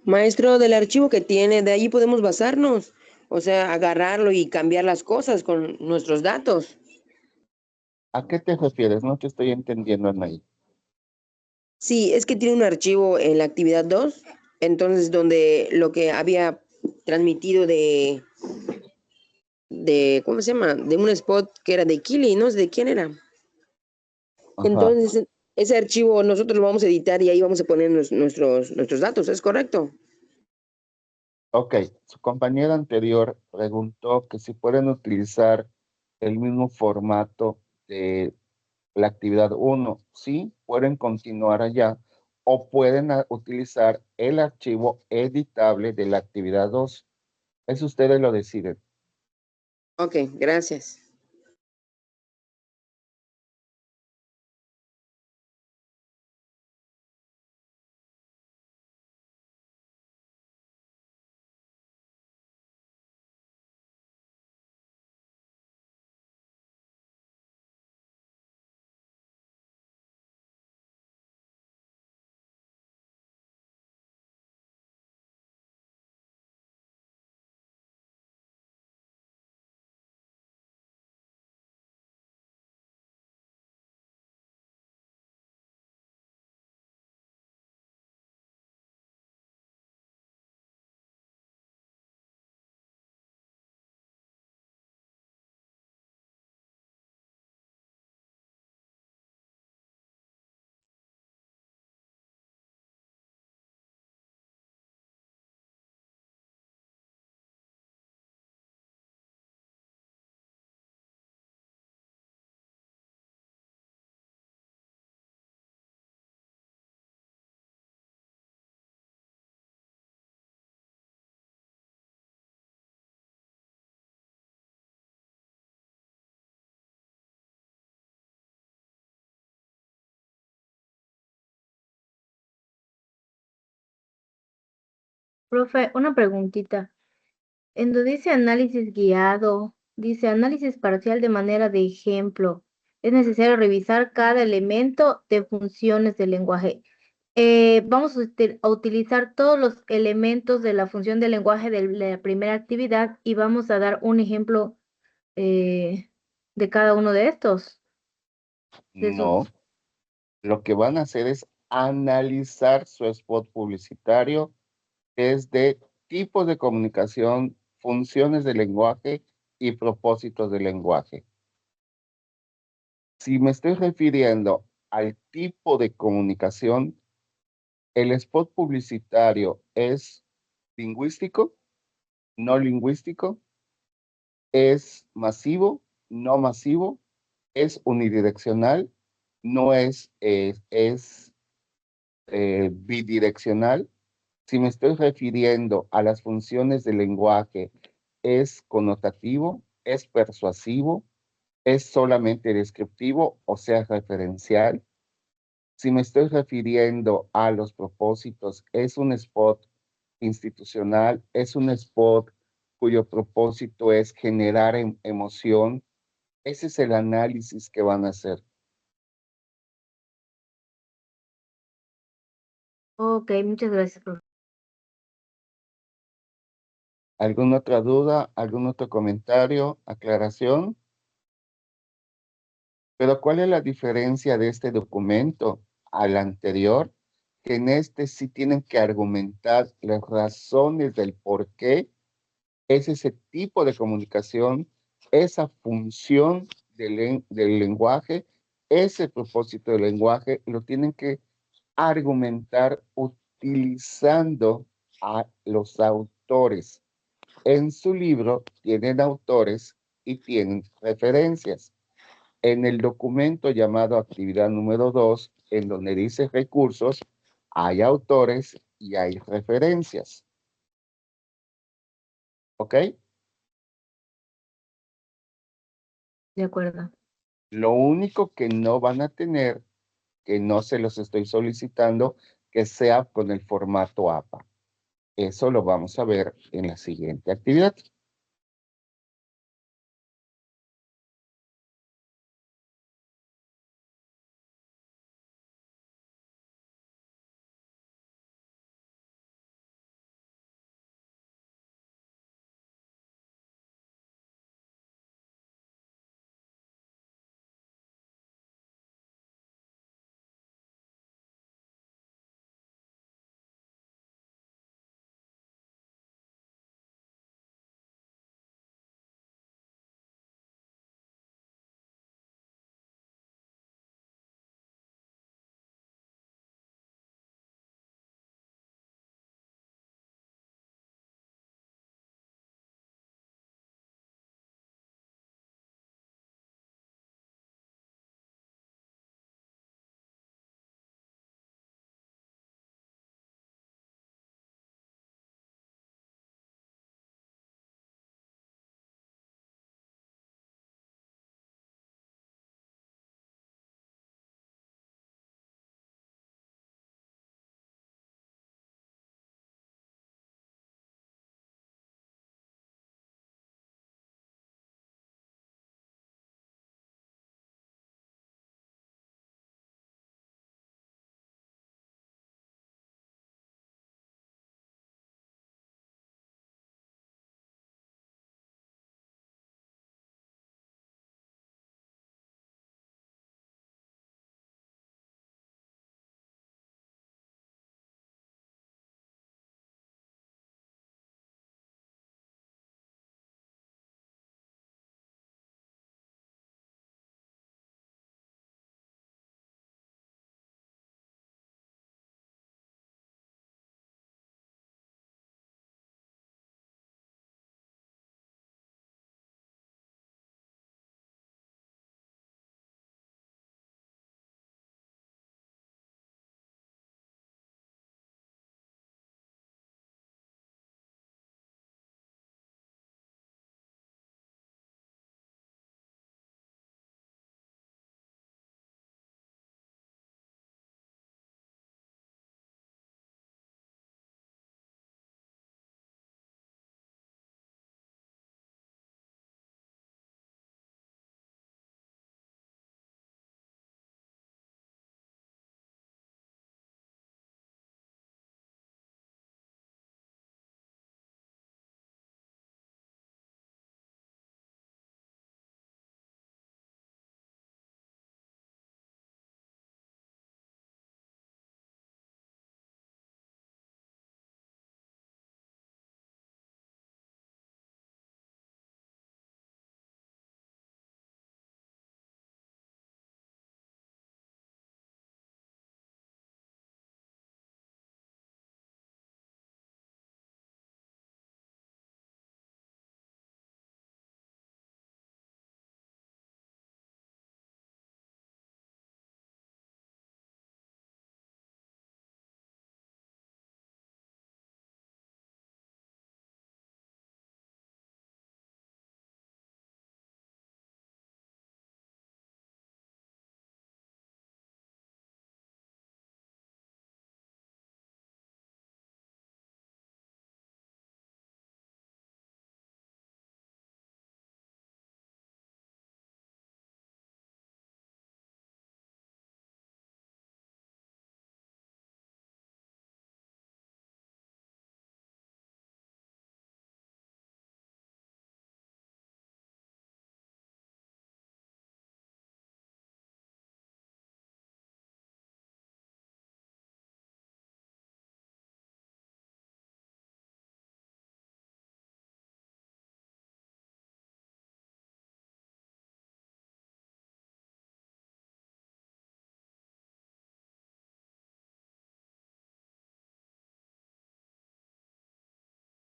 Speaker 2: Maestro, del archivo que tiene, de ahí podemos basarnos. O sea, agarrarlo y cambiar las cosas con nuestros datos.
Speaker 1: ¿A qué te refieres? No te estoy entendiendo, Anaí.
Speaker 2: Sí, es que tiene un archivo en la actividad 2, entonces donde lo que había transmitido ¿cómo se llama? De un spot que era de Kili, no sé de quién era.
Speaker 1: Ajá.
Speaker 2: Entonces, ese archivo nosotros lo vamos a editar y ahí vamos a poner nuestros datos, ¿es correcto?
Speaker 1: Ok, su compañera anterior preguntó que si pueden utilizar el mismo formato de la actividad 1. Sí, pueden continuar allá o pueden utilizar el archivo editable de la actividad 2. Eso ustedes lo deciden.
Speaker 2: Ok, gracias.
Speaker 11: Profe, una preguntita. En donde dice análisis guiado, dice análisis parcial de manera de ejemplo. Es necesario revisar cada elemento de funciones del lenguaje. Vamos a utilizar todos los elementos de la función del lenguaje de la primera actividad y vamos a dar un ejemplo de cada uno de estos.
Speaker 1: No, lo que van a hacer es analizar su spot publicitario desde tipos de comunicación, funciones del lenguaje y propósitos del lenguaje. Si me estoy refiriendo al tipo de comunicación, el spot publicitario es lingüístico, no lingüístico, es masivo, no masivo, es unidireccional, no es bidireccional. Si me estoy refiriendo a las funciones del lenguaje, es connotativo, es persuasivo, es solamente descriptivo, o sea, referencial. Si me estoy refiriendo a los propósitos, es un spot institucional, es un spot cuyo propósito es generar emoción. Ese es el análisis que van a hacer.
Speaker 11: Ok, muchas gracias, profe.
Speaker 1: ¿Alguna otra duda? ¿Algún otro comentario? ¿Aclaración? Pero ¿cuál es la diferencia de este documento al anterior? Que en este sí tienen que argumentar las razones del por qué es ese tipo de comunicación, esa función del lenguaje, ese propósito del lenguaje, lo tienen que argumentar utilizando a los autores. En su libro tienen autores y tienen referencias. En el documento llamado actividad número 2, en donde dice recursos, hay autores y hay referencias. ¿Ok?
Speaker 11: De acuerdo.
Speaker 1: Lo único que no van a tener, que no se los estoy solicitando, que sea con el formato APA. Eso lo vamos a ver en la siguiente actividad.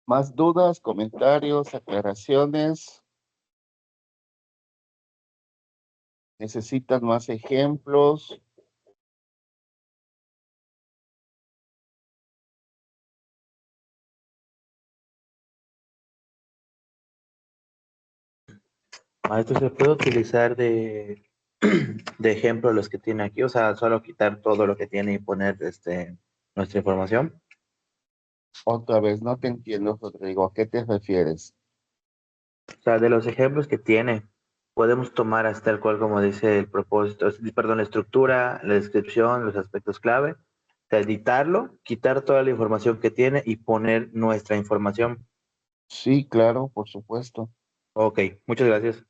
Speaker 1: ¿Más dudas, comentarios, aclaraciones? ¿Necesitan más ejemplos?
Speaker 12: Maestro, ¿se puede utilizar de ejemplo los que tiene aquí? O sea, solo quitar todo lo que tiene y poner nuestra información.
Speaker 1: Otra vez, no te entiendo, Rodrigo. ¿A qué te refieres?
Speaker 12: O sea, de los ejemplos que tiene, podemos tomar hasta el cual, como dice el propósito, perdón, la estructura, la descripción, los aspectos clave, o sea, editarlo, quitar toda la información que tiene y poner nuestra información.
Speaker 1: Sí, claro, por supuesto.
Speaker 12: Ok, muchas gracias.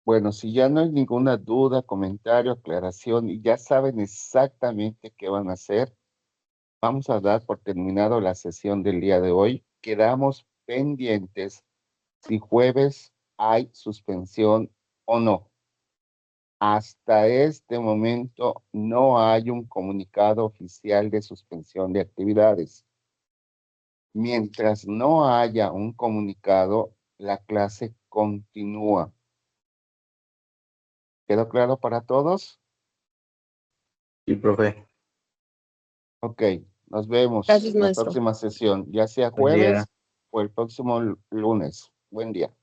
Speaker 1: Bueno, si ya no hay ninguna duda, comentario, aclaración y ya saben exactamente qué van a hacer, vamos a dar por terminado la sesión del día de hoy. Quedamos pendientes si jueves hay suspensión o no. Hasta este momento no hay un comunicado oficial de suspensión de actividades. Mientras no haya un comunicado, la clase continúa. ¿Quedó claro para todos?
Speaker 12: Sí, profe.
Speaker 1: Ok, nos vemos
Speaker 10: Gracias,
Speaker 1: en la
Speaker 10: maestro.
Speaker 1: próxima sesión, ya sea
Speaker 12: Buen día.
Speaker 1: jueves o el próximo lunes. Buen día.